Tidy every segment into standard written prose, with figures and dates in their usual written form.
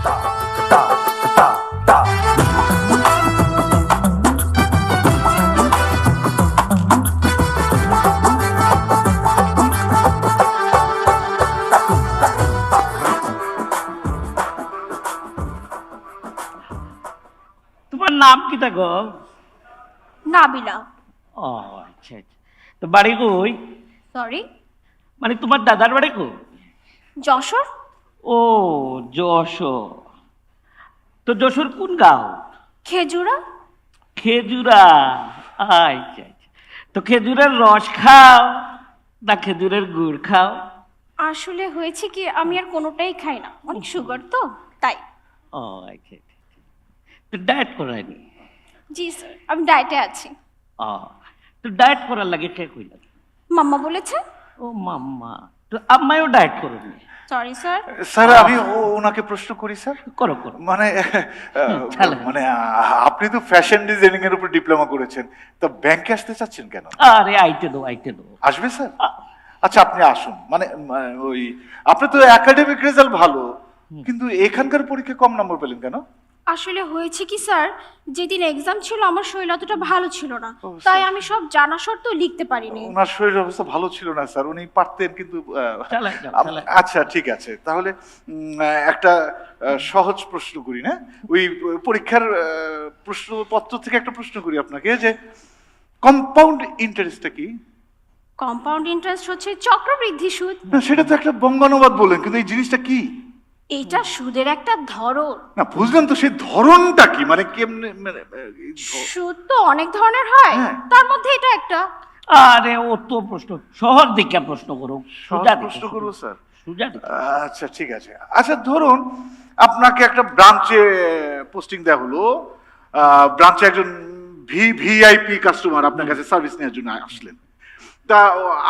তোমার নাম কি থাকো? নাবিলা। ও আচ্ছা আচ্ছা, তো বাড়ি কই? সরি, মানে তোমার দাদার বাড়ি কই? যশোর। ও যশোর, তো যশোর কোন গাঁও? খেজুরা। খেজুরা, আচ্ছা আচ্ছা, তো খেজুরের রস খাও না খেজুরের গুড় খাও? আসলে হয়েছে কি, আমি আর কোনোটাই খাই না, অনেক সুগার তো তাই। ও আচ্ছা আচ্ছা, তো ডায়েট করায়নি? জি স্যার, আমি ডায়েটে আছি। ও, তো ডায়েট করার লাগে কে কইলা? মাম্মা বলেছে। ও মাম্মা, তো আম্মাইও ডায়েট করেনি? Sorry sir. স্যার আমি ওনাকে প্রশ্ন করি স্যার। করো করো। মানে চালেন। মানে আপনি তো ফ্যাশন ডিজাইনিং এর উপর ডিপ্লোমা করেছেন, তো ব্যাংকে আসতে চাচ্ছেন কেন? আরে আইতে দো আইতে দো। আসবে স্যার? আচ্ছা আপনি আসুন, মানে ওই আপনি তো একাডেমিক রেজাল্ট ভালো, কিন্তু এখানকার পরীক্ষায় কম নম্বর পেলেন কেন? আসলে হয়েছে কি স্যার, যেদিন এক্সাম ছিল আমার শরীর অতটা ভালো ছিল না, ও, তাই স্যার। আমি সব জানা সত্ত্বেও লিখতে পারিনি। ওনার শরীরের অবস্থা ভালো ছিল না স্যার, উনি পারতেন কিন্তু চালাই যাও, চালাই। আচ্ছা ঠিক আছে, তাহলে একটা সহজ প্রশ্ন করি না, ওই পরীক্ষার প্রশ্নপত্র থেকে একটা প্রশ্ন করি আপনাকে, যে কম্পাউন্ড ইন্টারেস্টটা কি? কম্পাউন্ড ইন্টারেস্ট হচ্ছে চক্রবৃদ্ধি সুদ। না সেটা তো একটা বঙ্গানুবাদ বলেন, কিন্তু এই জিনিসটা কি? এটা সুদের একটা ধরন। না বুঝলাম, তো সেই ধরনটা কি, মানে কেমনে, মানে সুদ তো অনেক ধরনের হয়, হ্যাঁ। তার মধ্যে এটা একটা। আরে ও তো প্রশ্ন সহজ দিকে প্রশ্ন করো, সহজ সোজা দিকে প্রশ্ন করবো স্যার? সোজা দিকে। আচ্ছা ঠিক আছে, আচ্ছা ধরুন আপনাকে একটা ব্রাঞ্চে পোস্টিং দেওয়া হলো, ব্রাঞ্চে একজন ভিআইপি কাস্টমার আপনার কাছে সার্ভিস নেওয়ার জন্য আসলেন, তা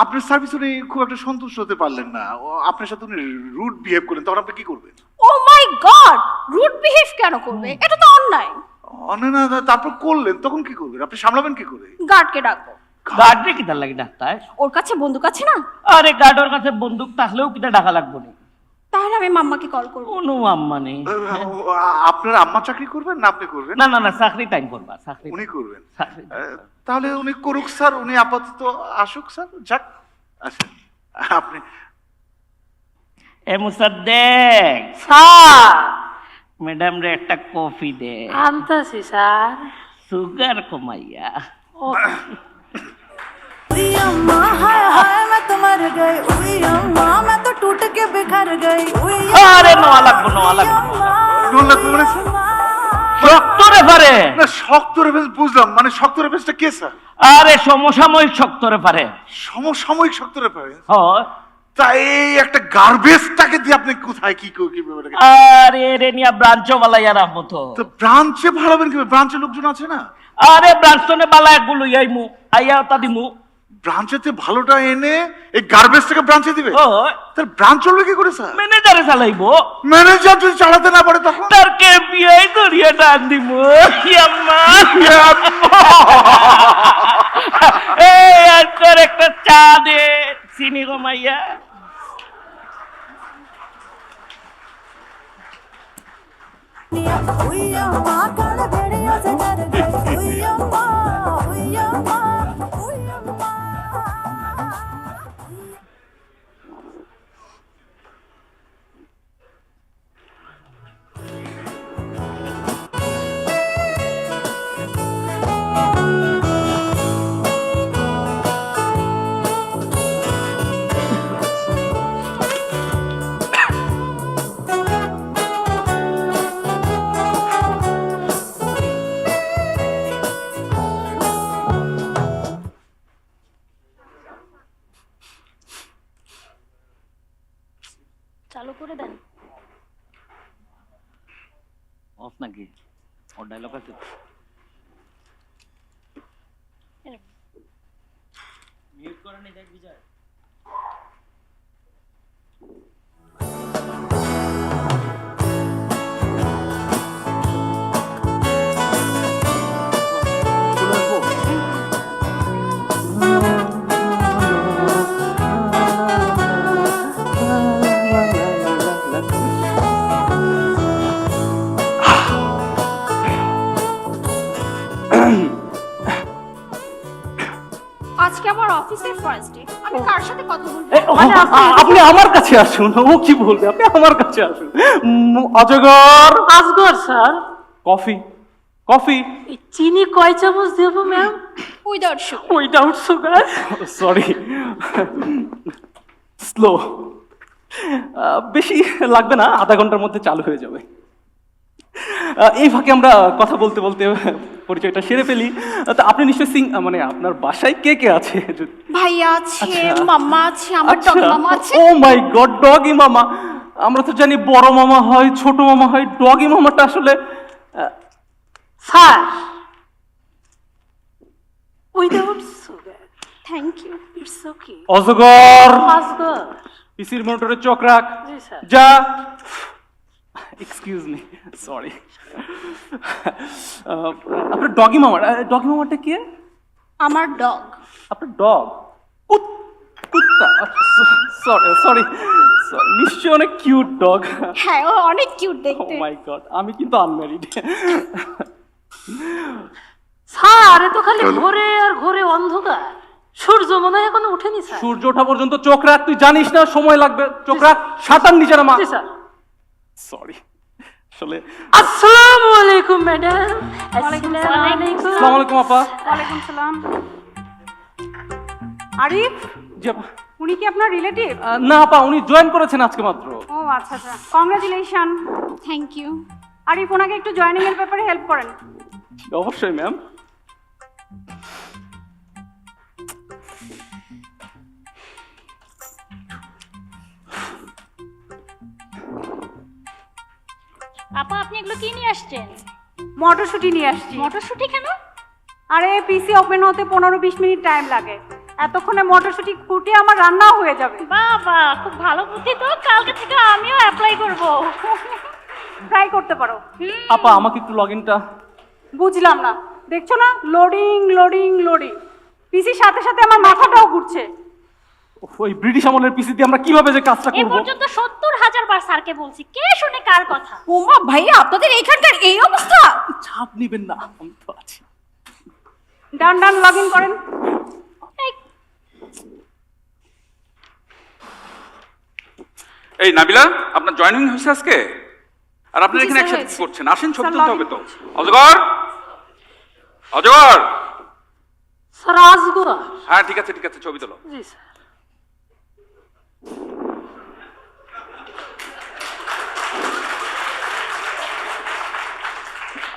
আপনার সার্ভিস উনি খুব একটা সন্তুষ্ট হতে পারলেন না, আপনার সাথে উনি রুড বিহেভ করলেন, তখন আপনি কি করবেন? ও মাই গড, রুড বিহেভ কেন করবে? এটা তো অন্যায়। না তারপর করলেন, তখন কি করবেন? আপনি সামলাবেন কি করে? গার্ডকে ডাকবো। গার্ডে কিটা লাগে ডাক্তার? ওর কাছে বন্দুক আছে না? আরে গার্ডের কাছে বন্দুক থাকলেও কিটা ডাকা লাগবো না? তাহলে আমি মাম্মাকে কল করবো। কোনো আম্মা নেই। আপনার আম্মা চাকরি করবেন না আপনি করবেন? না না না, চাকরি টাইম করবা, চাকরি উনি করবেন। চাকরি। তাহলে উনি করুক স্যার, উনি আপাতত আসুক স্যার, যাক। আচ্ছা আপনি এ মুসাদ্দেক, স্যার ম্যাডাম রে একটা কফি দে, আনতেছি স্যার। সুগার কমাইয়া। उई अम्मा हाय हाय मैं तो मर गई, उई अम्मा मैं तो टूट के बिखर गई, उई আরে নোয়া লাগবো, নোয়া লাগবো। টোন লাগবে মানে স্যার? শক্ত রে পারে। না শক্ত রেফারেন্স বুঝলাম, মানে শক্ত রেফারেন্সটা কে স্যার? আরে সমসাময়িক শক্ত রে পারে। সমসাময়িক শক্ত রেফারেন্স? হয়। তাই একটা গার্বেজটাকে দিয়ে আপনি কোথায় কি ব্যাপারটা? আরে রে নিয়া ব্রাঞ্চও বালাইয়া রাখবো তো। তো ব্রাঞ্চে ভাড়াবেন কি? ব্রাঞ্চে লোকজন আছে না? আরে ব্রাঞ্চনে বালায় গুলো আইমু, আইয়া তা দিমু। ব্রাঞ্চেতে ভালোটা এনে এই গার্বেজ থেকে ব্রাঞ্চে দিবে? হয়। তার ব্রাঞ্চ চলবে কি করে স্যার? ম্যানেজারে চালাইবো। ম্যানেজার যদি চালাতে না পারে তখন? তার কেপিআই ধরিয়া টান দিমু। আম্মা এই আর তোর একটা চা দে, চিনি কমাইয়া। उई अम्मा काले भेड़ियों से डर गई, उई अम्मा उई अम्मा उई अम्मा। চালু করে দেন। অফ নাকি? ওর ডায়লগ আছে। মিউট করে নি দেখ বিজয়। কথা বলবো। আপনি আমার কাছে আসুন, ও কি বলবে, আপনি আমার কাছে আসুন। অজগর, আজগর স্যার, কফি কফি। এই চিনি কয় চামচ দেবো ma'am? Without sugar. Without sugar. Sorry, slow. বেশি লাগবে না, আধা ঘন্টার মধ্যে চালু হয়ে যাবে। এই ফাঁকে আমরা কথা বলতে বলতে পরিচয়টা সেরে ফেলি। তা আপনি নিশ্চয়ই মানে আপনার বাসায় কে কে আছে? ভাইয়া আছে, আচ্ছা। মাম্মা আছে, আমার ডগ মামা আছে। ও মাই গড, ডগি মামা। আমরা তো জানি বড় মামা হয়, ছোট মামা হয়, ডগি মামাটা আসলে sir, without sugar. Thank you. It's okay. অজগর, আজগর। পিসির মোটরে চোখ রাখ। জি স্যার। যা। Excuse me, sorry. আপনার ডগি মামাটা কে? আমার ডগ। আপনার ডগ? কুত্তা? সরি সরি, নিশ্চয়ই অনেক কিউট ডগ। হ্যাঁ, ও অনেক কিউট ও দেখতে। মাই গড, আমি কিন্তু আনম্যারিড। স্যার, এ তো খালি ঘোরে আর ঘোরে অন্ধকার। সূর্য মনে হয় এখনো উঠেনি স্যার। সূর্য ওঠা পর্যন্ত চোখ রাখ, তুই জানিস না সময় লাগবে। চোখ রাখ, সাতার নিচে নামা। জি স্যার। সরি, আসলে। আসসালামু আলাইকুম ম্যাডাম। আসসালামু আলাইকুম। আসসালামু আলাইকুম আপা। ওয়ালাইকুম সালাম। আরিফ, জি আপা। উনি কি আপনার রিলেটিভ? না আপা, উনি জয়েন করেছেন আজকে মাত্র। ও আচ্ছা আচ্ছা, কংগ্রাচুলেশন। Thank you. আরিফ, ওনাকে একটু জয়েনিং এর ব্যাপারে হেল্প করেন। অবশ্যই ম্যাম। আপা, আপনি এগুলো কি নিয়ে আসছেন? মটরশুঁটি নিয়ে আসছি। মটরশুঁটি কেন? আরে পিসি ওপেন হতে 15-20 মিনিট টাইম লাগে, এতক্ষণে মটরশুঁটি ফুটে আমার রান্নাও হয়ে যাবে। বাবা, খুব ভালো বুদ্ধি তো। কালকে থেকে আমিও অ্যাপ্লাই করব। ট্রাই করতে পারো। আপা, আমাকে একটু লগইনটা। বুঝলাম না, দেখছো না, লোডিং লোডিং লোডিং। পিসির সাথে সাথে আমার মাথাটাও ঘুরছে। ওই ব্রিটিশ আমলের পিসি দিয়ে আমরা কিভাবে যে কাজটা এ করব? পর্যন্ত 70,000 বার স্যারকে বলছি, কে শুনে কার কথা? ওমা ভাইয়া, আপনাদের এইখানকার এই অবস্থা? চাপ নিবেন না, আমি তো আছি। ডান ডান লগ ইন করেন। এই নাবিলা, আপনার জয়েনিং হয়েছে আজকে? আর আপনারা জি, এখানে স্যার, একসাথে হয়েছে। কি করছেন? আসেন, ছবি স্যার, তুলতে login হবে তো। করছি। অজগর, অজগর। স্যার, আজগর। হ্যাঁ ঠিক আছে ঠিক আছে, ছবি তোলো। জি স্যার।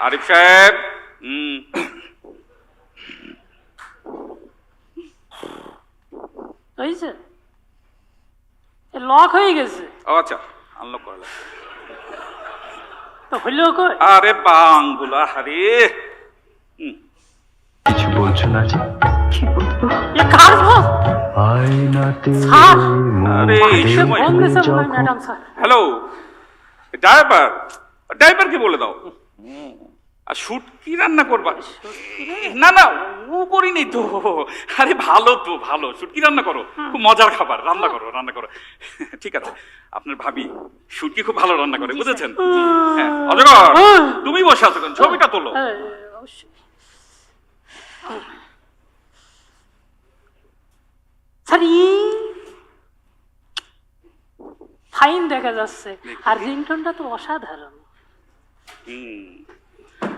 আরিফ সাহেব। হয়েছে? লক হয়ে গেছে ও আচ্ছা, আনলক করা লাগবে। তো হইলেও কই? আরে বাংগুলা, আরে কিছু বলছো না যে? এ কার ফোন? আয়নাতে স্যার, আরে এই সে সময়। ফোন দিয়েছে মনে হয় ম্যাডাম স্যার। হ্যালো, ড্রাইভারকে বলে দাও। আর শুট কি রান্না করবা? না না, ও করিনি তো। আরে ভালো তো, ভালো। শুট কি রান্না করো, খুব মজার খাবার রান্না করো, রান্না করো। ঠিক আছে, আপনার ভাবি শুটকি খুব ভালো রান্না করে, বুঝেছেন? হ্যাঁ, অজগর, তুমি বসে আছো কেন? ছবিটা তোলো। হ্যাঁ, অবশ্যই। স্যার, ফাইন দেখা যাচ্ছে, আর রিংটোনটা তো অসাধারণ।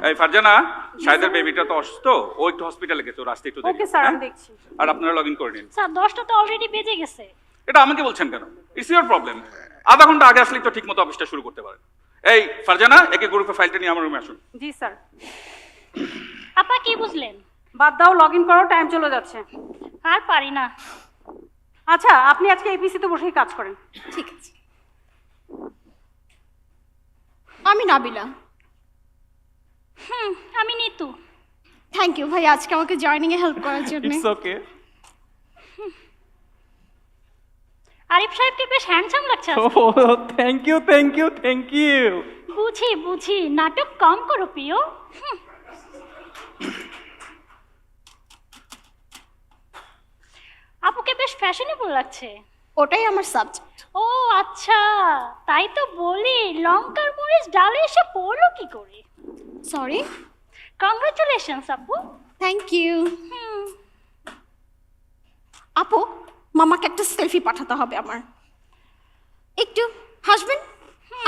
এই ফারজানা, শাহেদের বেবিটা তো অসুস্থ, ও একটু হসপিটালে গেছে, ওর আসতে একটু দেরি। ওকে স্যার, আমি হ্যাঁ? দেখছি। আর আপনারা লগ ইন করে নিন। স্যার, 10টা তো অলরেডি বেজে গেছে। এটা আমাকে বলছেন কেন? It's your problem. আধা ঘন্টা আগে আসলেই তো ঠিক মতো অফিসটা শুরু করতে পারেন। এই ফারজানা, একে গ্রুপে ফাইলটা নিয়ে আমার রুমে আসুন। জি স্যার। আপা, কি বুঝলেন? বাদ দাও, লগ ইন করো, টাইম চলে যাচ্ছে। আর পারি না। আচ্ছা, আপনি আজকে এপিসিতে বসেই কাজ করেন। ঠিক আছে। আমি নাবিলা। আমি নিতু। থ্যাংক ইউ ভাই, আজকে আমাকে জয়েনিং এ হেল্প করার জন্য। It's okay. আরিফ সাহেবকে বেশ হ্যান্ডসাম লাগছে ও আজকে। Thank you thank you thank you. বুঝি বুঝি, নাটক কম করো প্রিয়। আপুকে বেশ ফ্যাশনেবল লাগছে। ওটাই আমার সাবজেক্ট। ও আচ্ছা, তাই তো বলি লঙ্কার মরিচ ডালে এসে পড়লো কি করে। সরি। কংগ্রাচুলেশনস আপু। Thank you. আপু, মামাকে একটা সেলফি পাঠাতে হবে আমার। একটু হাসবেন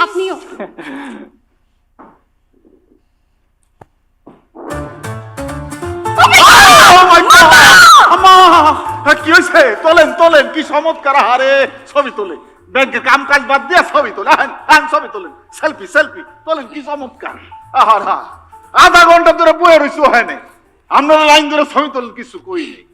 আপনিও। কি হয়েছে? তোলেন তোলেন, কি চমৎকার হারে ছবি তোলে, ব্যাংকের কাম কাজ বাদ দিয়ে ছবি তোলে, ছবি তোলেন, সেলফি সেলফি তোলেন, কি চমৎকার। আহা, আধা ঘন্টা ধরে বয়ে রয়েছে হয় নাই, আপনারা লাইন ধরে ছবি তোলেন, কিছু কই নেই।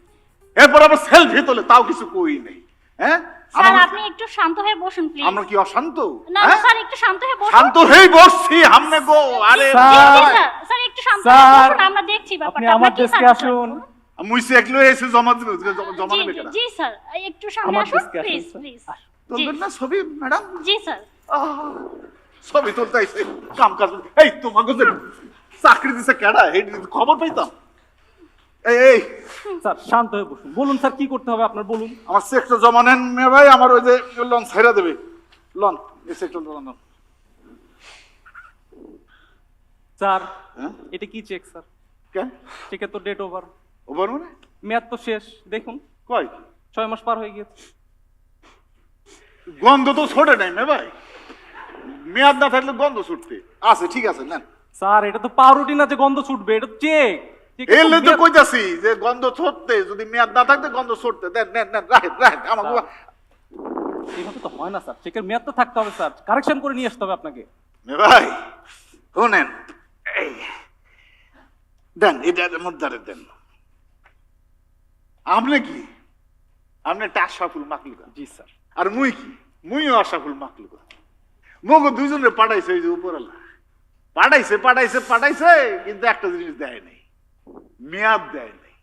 এরপর আবার সেলফি তোলে, তাও কিছু কই নেই। হ্যাঁ, স্যার আপনি একটু শান্ত হয়ে বসুন প্লিজ। আমরা কি অশান্ত? না হ্যাঁ? স্যার একটু শান্ত হয়ে বসুন। শান্ত হয়েই বসছি, আমনে গো। আরে জি, জি, স্যার স্যার একটু শান্ত হয়ে স্যার, বসুন, আমরা দেখছি আপনি ব্যাপারটা। আমার আপনার কি ডেস্কে স্যার? আসুন। মুইসে একলো এসে জমা দিবে, জমা জি নেবে জি, কেনা? জি স্যার একটু সামনে আমার আসুন ডেস্কে আসুন, প্লিজ স্যার। প্লিজ। তুলবেন না ছবি ম্যাডাম? জি স্যার। ছবি তুলতে আইছে, কাম কাজ। এই তোমাকে যে চাকরি দিছে কেডা, এই খবর পাইতাম। এই এই স্যার শান্ত হয়ে বসুন, বলুন স্যার কি করতে হবে আপনার, বলুন। আমার চেকটা জমা নেন মেয়ে ভাই, আমার ওই যে লন ছাইরা দেবে, লন এই চেকটা লন। স্যার হ্যাঁ? এটা কি চেক স্যার? কেন চেকের তো ডেট ওভার, ওভার মানে? মেয়াদ তো শেষ, দেখুন কয় 6 মাস পার হয়ে গিয়েছে। গন্ধ তো ছোটে নাই মেয়ে ভাই, মেয়াদ না থাকলে গন্ধ ছুটতে আছে। ঠিক আছে নেন। স্যার এটা তো পাউরুটি না যে গন্ধ ছুটবে, এটা চেক। এলে তো কইতাছি যে গন্ধ ছড়তে, যদি মেয়াদ না থাকতে গন্ধ ছড়তে। দেন নেন নেন, রাখেন রাখেন আমাকে। এইভাবে তো হয় না স্যার, চেকের মেয়াদ তো থাকতে হবে স্যার, কারেকশন করে নিয়ে আসতে হবে আপনাকে। মেয়ে ভাই শোনেন, এই দেন, এটার মধ্যে দেন। আপনি কি, আপনি একটা আশাফুল মাকলুকা। জি স্যার। আর মুই কি, মুইও আশাফুল মাকলুকা। মগো দুইজনে পাঠাইছে ওই যে উপরালা, পাঠাইছে পাঠাইছে পাঠাইছে, কিন্তু একটা জিনিস দেয় নাই, মেয়াদ দেয় নাই।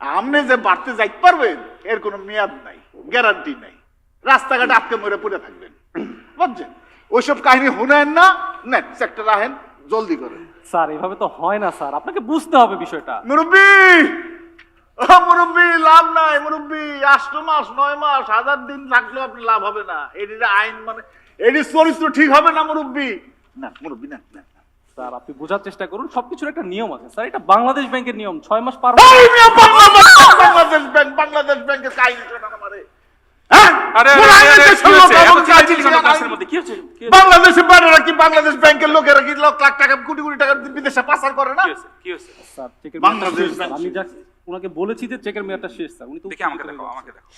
আপনি যে বাড়তে যাইতে পারবেন এর কোনো মেয়াদ নাই, গ্যারান্টি নাই। রাস্তাঘাটে আটকে মরে পড়ে থাকবেন, বুঝছেন? ওইসব কাহিনী শুনেন না, নেন চেকটা রাখেন, জলদি করেন। স্যার এভাবে তো হয় না স্যার, আপনাকে বুঝতে হবে বিষয়টা। মুরব্বী, মুরব্বী লাভ নাই মুরব্বী, 8 মাস 9 মাস 1000 দিন থাকলেও আপনি লাভ হবে না। এটির আইন মানে এটির চরিত্র ঠিক হবে না মুরব্বী। না মুরব্বী না, না স্যার আপনি বোঝার চেষ্টা করুন, সবকিছুর একটা নিয়ম আছে স্যার, এটা বাংলাদেশ ব্যাংকের নিয়ম। 6 মাস পার বাংলাদেশ ব্যাংকের কাহিনী শোনা আমারে। আরে আরে আরে, কি হয়েছে? এত চিল্লাচিল্লি কেন ক্লাসের মধ্যে? কি হয়েছে? কি হয়েছে? বাংলাদেশের বাইরে কি বাংলাদেশ ব্যাংকের লোকেরা কি লাখ লাখ টাকা কোটি কোটি টাকা বিদেশে পাচার করে না? কি হয়েছে? কি হয়েছে? স্যার চেকের বাংলাদেশ মেয়াদটা শেষ, স্যার। আমি যা ওনাকে বলেছি যে চেকের মেয়াদটা শেষ স্যার, উনি তো দেখি আমাকে দেখো, আমাকে দেখো।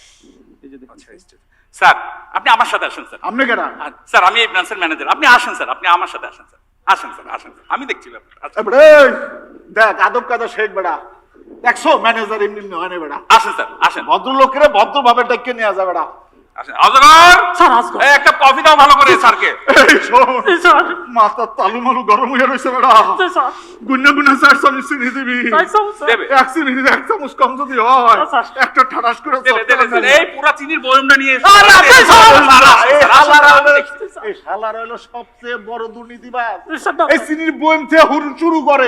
এই যে দেখুন। আচ্ছা স্যার, আপনি আমার সাথে আসেন স্যার। আপনি কেনা স্যার আমি এই ব্রাঞ্চের ম্যানেজার, আপনি আসেন স্যার, আপনি আমার সাথে আসেন স্যার। আসেন স্যার, আসেন স্যার, আমি দেখছি ব্যাপারটা। আচ্ছা, দেখ আদব কাদা শেখ বেড়া, 100 ম্যানেজার এমনি হয় না বেড়া। আসেন স্যার, আসেন ভদ্রলোকেরা ভদ্রভাবে ডেকে নিয়ে যাবে বেড়া। আসেন। আজরার স্যার আজকে এই একটা কফি দাও ভালো করে স্যারকে। এই শোন, স্যার মাথা তালু মালু গরম হয়ে রয়েছে বেড়া। স্যার গুন্না গুন্না 4 চামচ চিনি দিবি। দেবে। 1 চিনি 1 চামচ কম যদি হয়, একটা ঠাটাস করে দেবে, দেবে, চটকানো দেবে। এই পুরা চিনির বয়মটা নিয়ে এসো। আরে আপনি স্যার, স্যার, আসেন, এই স্যার, আসেন, শালারা আমি হলো- দেখছি। এই শালারা হলো সবচেয়ে বড় দুর্নীতিবাজ। স্যার, না। এই চিনির বয়ম থেকে শুরু করে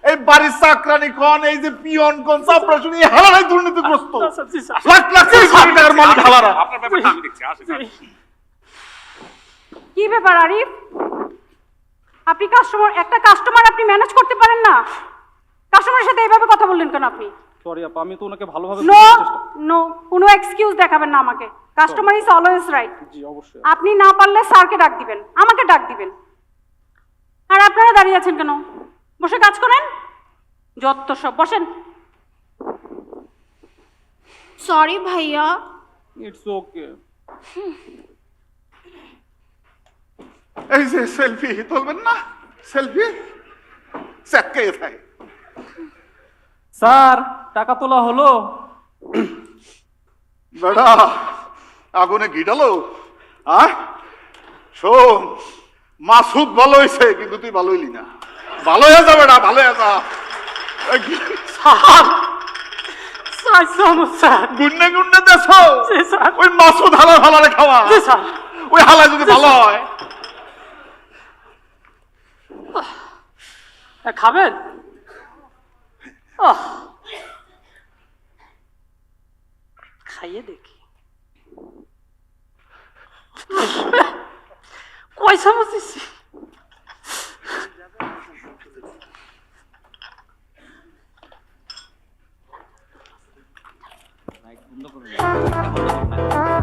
এই বাড়ির চাকরানি খন, এই যে পিয়ন কোন চাপড়া শুনি, হালারাই দুর্নীতিগ্রস্ত। লাখ লাখ কোটি টাকার মালিক হালারা। আপনার ব্যাপারটা আমি দেখছি। আসেন, আসেন। কি ব্যাপার আরিফ, আপনি একটা কাস্টমার আপনি ম্যানেজ করতে পারেন না? কাস্টমারের সাথে এইভাবে কথা বললেন কেন আপনি? সরি আপা, আমি তো ওনাকে ভালোভাবে নো বোঝানোর চেষ্টা। নো, কোনো এক্সকিউজ দেখাবেন না আমাকে। Customer is always right. জি অবশ্যই। আপনি না পারলে স্যারকে ডাক দিবেন, আমাকে ডাক দিবেন। আর আপনারা দাঁড়িয়ে আছেন কেন? বসে কাজ করেন, যত সব। বসেন। সরি ভাইয়া। It's okay. এই যে সেলফি তুলবেন না, সেলফি চেককে থাকে। স্যার টাকা তোলা হলো? বেড়া আগুনে গিটালো। শোন, মাসুদ ভালো হয়েছে কিন্তু তুই ভালো হইলি না। ভালো হয়ে যা বেড়া, ভালো হয়ে যা। গুন্নে গুন্নে দেশ ওই মাসুদ হালা হালারে খাওয়া, ওই হালা যদি ভালো হয়। খাবেন? খাইয়ে দেখি। কয় চামচ দিছি? বন্ধ করে দাও। এটা বন্ধ করো না।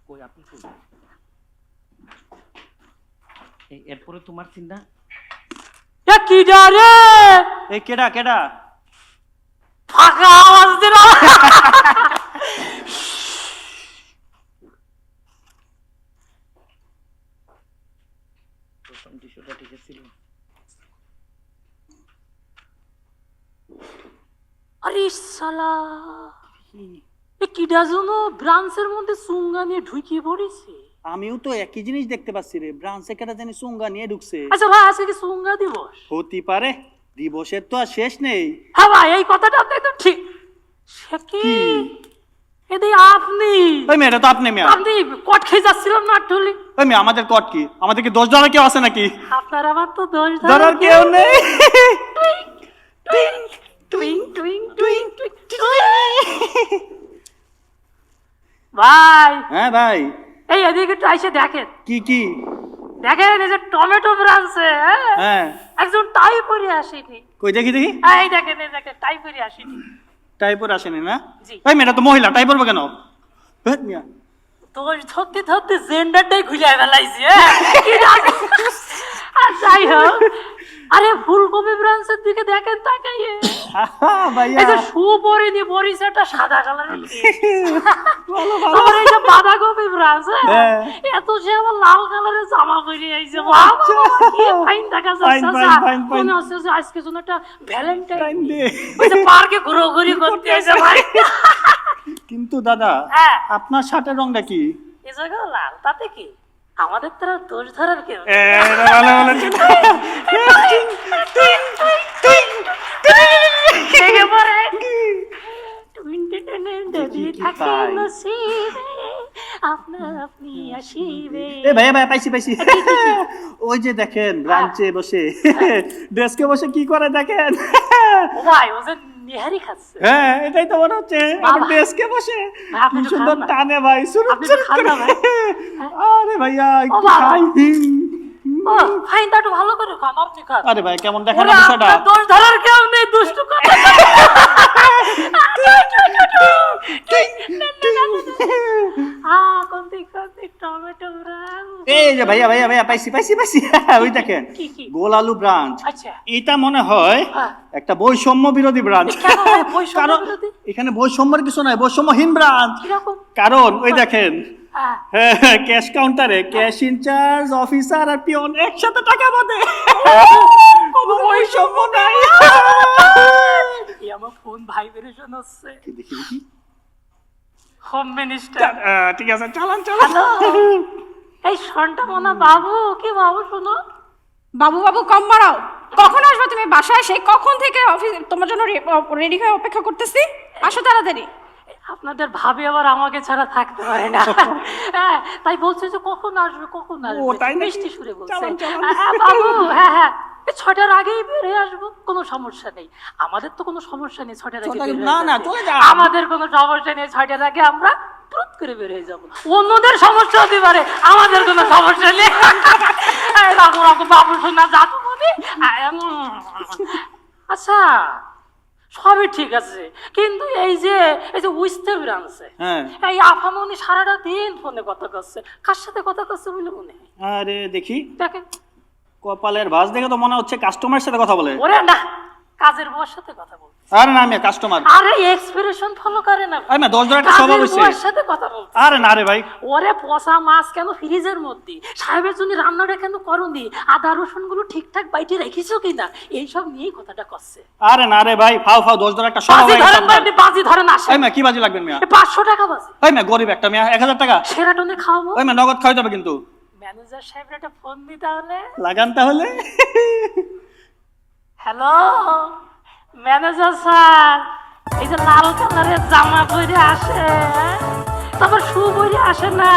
কই আপনি কই? এরপরে তোমার চিন্তা এ কি রে এই কেডা কেডা? ফাঁকা আওয়াজ দিল। প্রথম টিস্যুটা ঠিক ছিল। আরে শালা, এ কিডা যেন ব্রাঞ্চের মধ্যে চুঙ্গা নিয়ে ঢুকিয়ে পড়েছে। আমিও তো একই জিনিস দেখতে পাচ্ছি রে, ব্রাঞ্চে কেডা জানি চুঙ্গা নিয়ে ঢুকছে। আচ্ছা ভাই, আজকে কি চুঙ্গা দিবস? হতে পারে, দিবসের তো আর শেষ নেই। হ্যাঁ ভাই, এই কথাটা আপনি একদম ঠিক। সে কি এদিকে আপনি ওই মেয়েটা তো আপনি মেয়ে। আপনি কট খেয়ে যাচ্ছিলাম না ঢুলি। ওই মেয়ে আমাদের কট কি? আমাদের কি দোষ ধরার কেউ আছে নাকি? আপনার আবার তো দোষ ধরার কেউ নেই। টুইং টুইং টুইং টুইং টুইং। ভাই, হ্যাঁ ভাই, এই এদিকে একটু এসে দেখেন। কি কি দেখেন, এই যে টমেটো ব্রাঞ্চে হ্যাঁ একজন টাই পরে আসেনি। কই দেখি দেখি। এই দেখেন, এই দেখেন, টাই পরে আসেনি। টাইপর আসেনি না? জি। ওই মেয়েটা তো মহিলা, টাইপর কেন? হ্যাঁ, মিয়া। দোষ ধরতে ধরতে জেন্ডারটাই খুলে ফেলাইছি। আর যাই হোক, আরে ফুলকপি ব্রাঞ্চের দিকে দেখেন তাকাইয়ে। আহা, ভাইয়া। এই যে শু পরিনি পরিচয়টা সাদা কালারের। আমার এই যে বাঁধাকপি ব্রাঞ্চ, হ্যাঁ। এত সে আবার লাল কালারের জামা পরে আইছে। বাবা, কি ফাইন দেখা ফাইন, যাচ্ছে। Fine, fine, fine. মনে হচ্ছে যে আজকে জন্য একটা ভ্যালেন্টাইন ডে। ওই যে পার্কে ঘোরাঘুরি করতে আইছে ভাই। কিন্তু দাদা, হ্যাঁ। আপনার শার্টের রংটা কি? এই জায়গায় লাল, তাতে কি? আমাদের তো আর দোষ ধরার কেউ নেই। দেখে পরে টুইনটে টেনে যদি থাকে নসিবে, আপনা আপনি আসিবে। এ ভাইয়া ভাইয়া, পাইছি পাইছি। ওই যে দেখেন ব্রাঞ্চে বসে, ডেস্কে বসে কি করে দেখেন। ও ভাই, ও যে নেহারি খাচ্ছে। হ্যাঁ, এটাই তো মনে হচ্ছে। বাবা। ডেস্কে বসে ভাই, আপনি কি একটু সুন্দর খান না। টানে ভাই, সুরুৎ আপনি একটু সুরুৎ খান না করে। ভাই। আরে ভাইয়া, ও একটু বাবা। খাই। ও ফাইনটা একটু ভালো করে খান, আপনি খান। আরে ভাই, কেমন দেখেন ওরে, বিষয়টা? আপনার দোষ ধরার কেউ নেই, দুষ্টু কথা। Tomato branch. এই যে ভাইয়া ভাইয়া ভাইয়া, পাইছি পাইছি পাইছি। ওই দেখেন, কি কি? গোল আলু ব্রাঞ্চ। আচ্ছা। এটা মনে হয় হ্যাঁ। একটা বৈষম্য বিরোধী ব্রাঞ্চ। কেন ভাই বৈষম্য কারণ বিরোধী? এখানে বৈষম্যের কিছু নাই, বৈষম্যহীন ব্রাঞ্চ। কিরকম? কারণ ওই দেখেন, হ্যাঁ। ক্যাশ কাউন্টারে ক্যাশ ইনচার্জ, অফিসার আর পিয়ন একসাথে টাকা বাঁধে। কোনো বৈষম্য নাই। এই আমার ফোন ভাইব্রেশন হচ্ছে। দেখি দেখি। Home minister. ঠিক আছে, চালান চালান। হ্যালো, এই সন্টা মনা বাবু। কি বাবু শোনো? বাবু বাবু কম বাড়াও। কখন আসবে তুমি বাসায়? সেই কখন থেকে অফিস তোমার জন্য রেডি হয়ে অপেক্ষা করতেছি। আসো তাড়াতাড়ি। আপনাদের ভাবে আবার আমাকে ছাড়া থাকতে পারে না। হ্যাঁ, তাই বলছে যে কখন আসবে কখন আসবে, তাই নাকি? মিষ্টি সুরে বলছে। চালান, চালান। হ্যাঁ বাবু, হ্যাঁ হ্যাঁ, এই 6টার আগেই বের হয়ে আসবো, কোনো সমস্যা নেই। আমাদের তো কোনো সমস্যা নেই 6টার আগে বের হয়ে না, না, যেতে। চলে যান। আমাদের কোনো সমস্যা নেই, 6টার আগে আমরা দ্রুত করে বের হয়ে যাবো। অন্যদের সমস্যা হতে পারে, আমাদের কোনো সমস্যা নেই। এই রাখো রাখো বাবু শোনা যাবো মনে। আচ্ছা, সবই ঠিক আছে, কিন্তু এই যে উইস্তে ব্রাঞ্চে হ্যাঁ। এই আফামনি সারাটা দিন ফোনে কথা করছে, কার সাথে কথা করছে বলে মনে হয়? আরে দেখি, দেখেন, কপালের ভাঁজ দেখে তো মনে হচ্ছে কাস্টমারের সাথে কথা বলে। ওরে না, কাজের বউর সাথে কথা বলছে। আরে না, আমি কাস্টমার। আরে এক্সপ্রেশন ফলো করে না, আরে না, 10 জনের একটা স্বভাব কাজের হইছে। বউয়ের সাথে কথা বলছে। আরে না রে ভাই, ওরে পচা মাছ কেন ফ্রিজের মধ্যে, সাহেবের জন্য রান্নাটা কেন করনি, আদা রসুন গুলো ঠিকঠাক বাইটে রেখেছো কিনা, এইসব নিয়েই কথাটা করছে। আরে না রে ভাই, ফাও ফাও 10 জনের একটা স্বভাব বাজি হয়ে গেছে ধরেন আপনার। আপনি, বাজি ধরেন আসেন। এই মা কি বাজি লাগবেন মিয়া? 500 টাকা বাজি। এই মা গরিব একটা মিয়া, 1000 টাকা। সেরাটনে খাওয়াবো। ওই মা নগদ খাওয়াতে হবে কিন্তু। ম্যানেজার সাহেবের একটা ফোন দি তাহলে। লাগান তাহলে। হ্যালো ম্যানেজার স্যার, এই যে লাল কালারের জামা পরে আসে, তারপর শু পরে আসে না,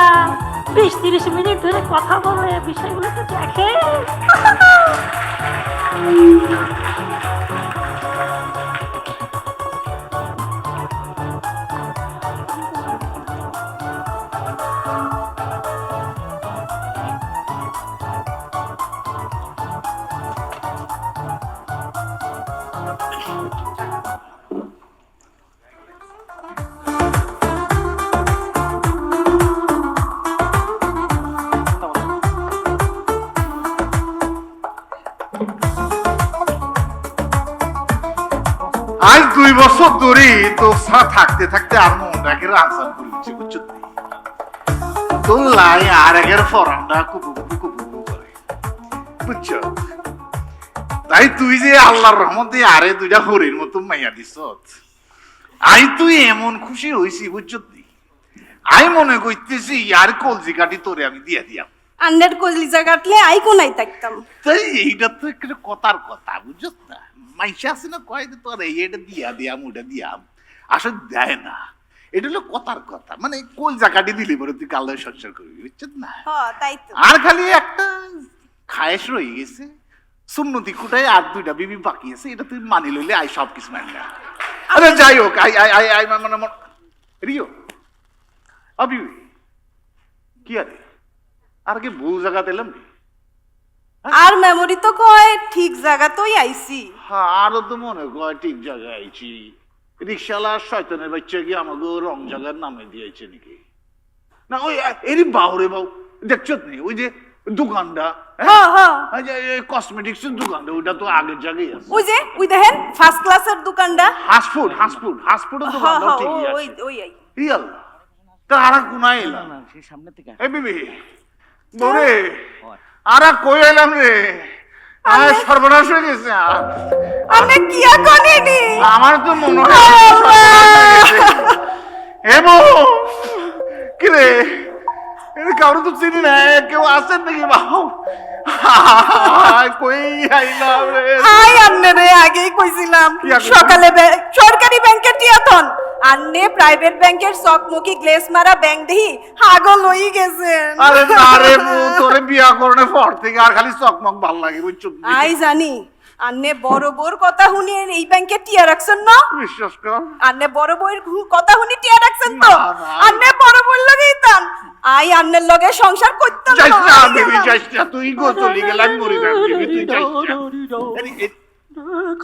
20-30 মিনিট ধরে কথা বলে, বিষয়গুলো তো দেখে। আজ 2 বছর ধরে তো থাকতে থাকতে আর মনটাকে আনসার করছে, বুঝছো? তোর লাই আর একের ফরানটা কুপু করে, বুঝছো? তাই তুই যে আল্লাহর রহমতে আরে 2টা হরির মতো মাইয়া দিস, আই তুই এমন খুশি হইছি, বুঝছো? আই মনে করতেছি আর কলজি কাটি তোরে আমি দিয়া দিয়াম। আন্নের কলিজা কাটলে আই কোনাই থাকতাম। তাই এইটা তো একটা কথার কথা, বুঝছো না? মাইসা আছে না, কয় যে তোর এইটা দিয়া দিয়াম ওটা দিয়াম, আসলে দেয় না। এটা হলো কথার কথা, মানে কলজা কাটি দিলি পরে তুই কাল সংসার করবি, বুঝছো না? তাই তো। আর খালি একটা খায়েশ রয়ে গেছে, সুন্নতি খুঁটায় আর 2টা বিবি বাকি আছে, এটা তুই মানি লইলে আই সব কিছু মানি না। আরে যাই হোক, আই আই আই আই মানে রিও আবি কি আরে আর কি ভুল জায়গা দিলাম নি? আর মেমোরি তো কয় ঠিক জায়গাতেই আইছি। হ্যাঁ, আরো তো মনে কয় ঠিক জায়গায় আইছি। রিক্সাওয়ালা শয়তানের বাচ্চা কি আমাকে রং জায়গার নামে দিয়েছে নাকি? না ওই এরই বাউরে বাউ দেখছো নি, ওই যে দোকানটা, কসমেটিক্স এর দোকানটা, ওইটা তো আগের জায়গায় আছে। ওই দেখেন ফার্স্ট ক্লাসের দোকানটা। হাসফুডের দোকানটা ঠিকই আছে। ওই রিয়াল তারা কোনায় এলাম না, সেই সামনে থেকে এই বিবি দৌড়ে আরা কই এলাম রে, আয় সর্বনাশ হয়ে গেছে। আপনি কি করেনি? আমার তো মনে হয় হেমো কি রে, কারো তো চিনি না, কেউ আছেন নাকি বাবু? কই আইলাম রে। আন্নে আগেই কইছিলাম, সকালে সরকারি ব্যাংকের টিয়াতন আন্নে প্রাইভেট ব্যাংকের চকমকি গ্লেস মারা ব্যাংক দেহি হাগল হই গেছেন। আরে না রে বউ, তোরে বিয়া করনে পর থেকে আর খালি চকমক ভাল লাগে, বুঝছো? আই জানি আন্নে বড় বউর কথা শুনি এই ব্যাংকে টিয়া রাখছেন না? বিশ্বাস কর, আন্নে বড় বউর কথা শুনি টিয়া রাখছেন তো? না, না। আন্নে বড় বউর লগেই তান আই আন্নের লগে সংসার করতাম যাইস না। না বেবি, যাইস না, তুই গো চলি গেলাম মরে যাবি, তুই যাইস না।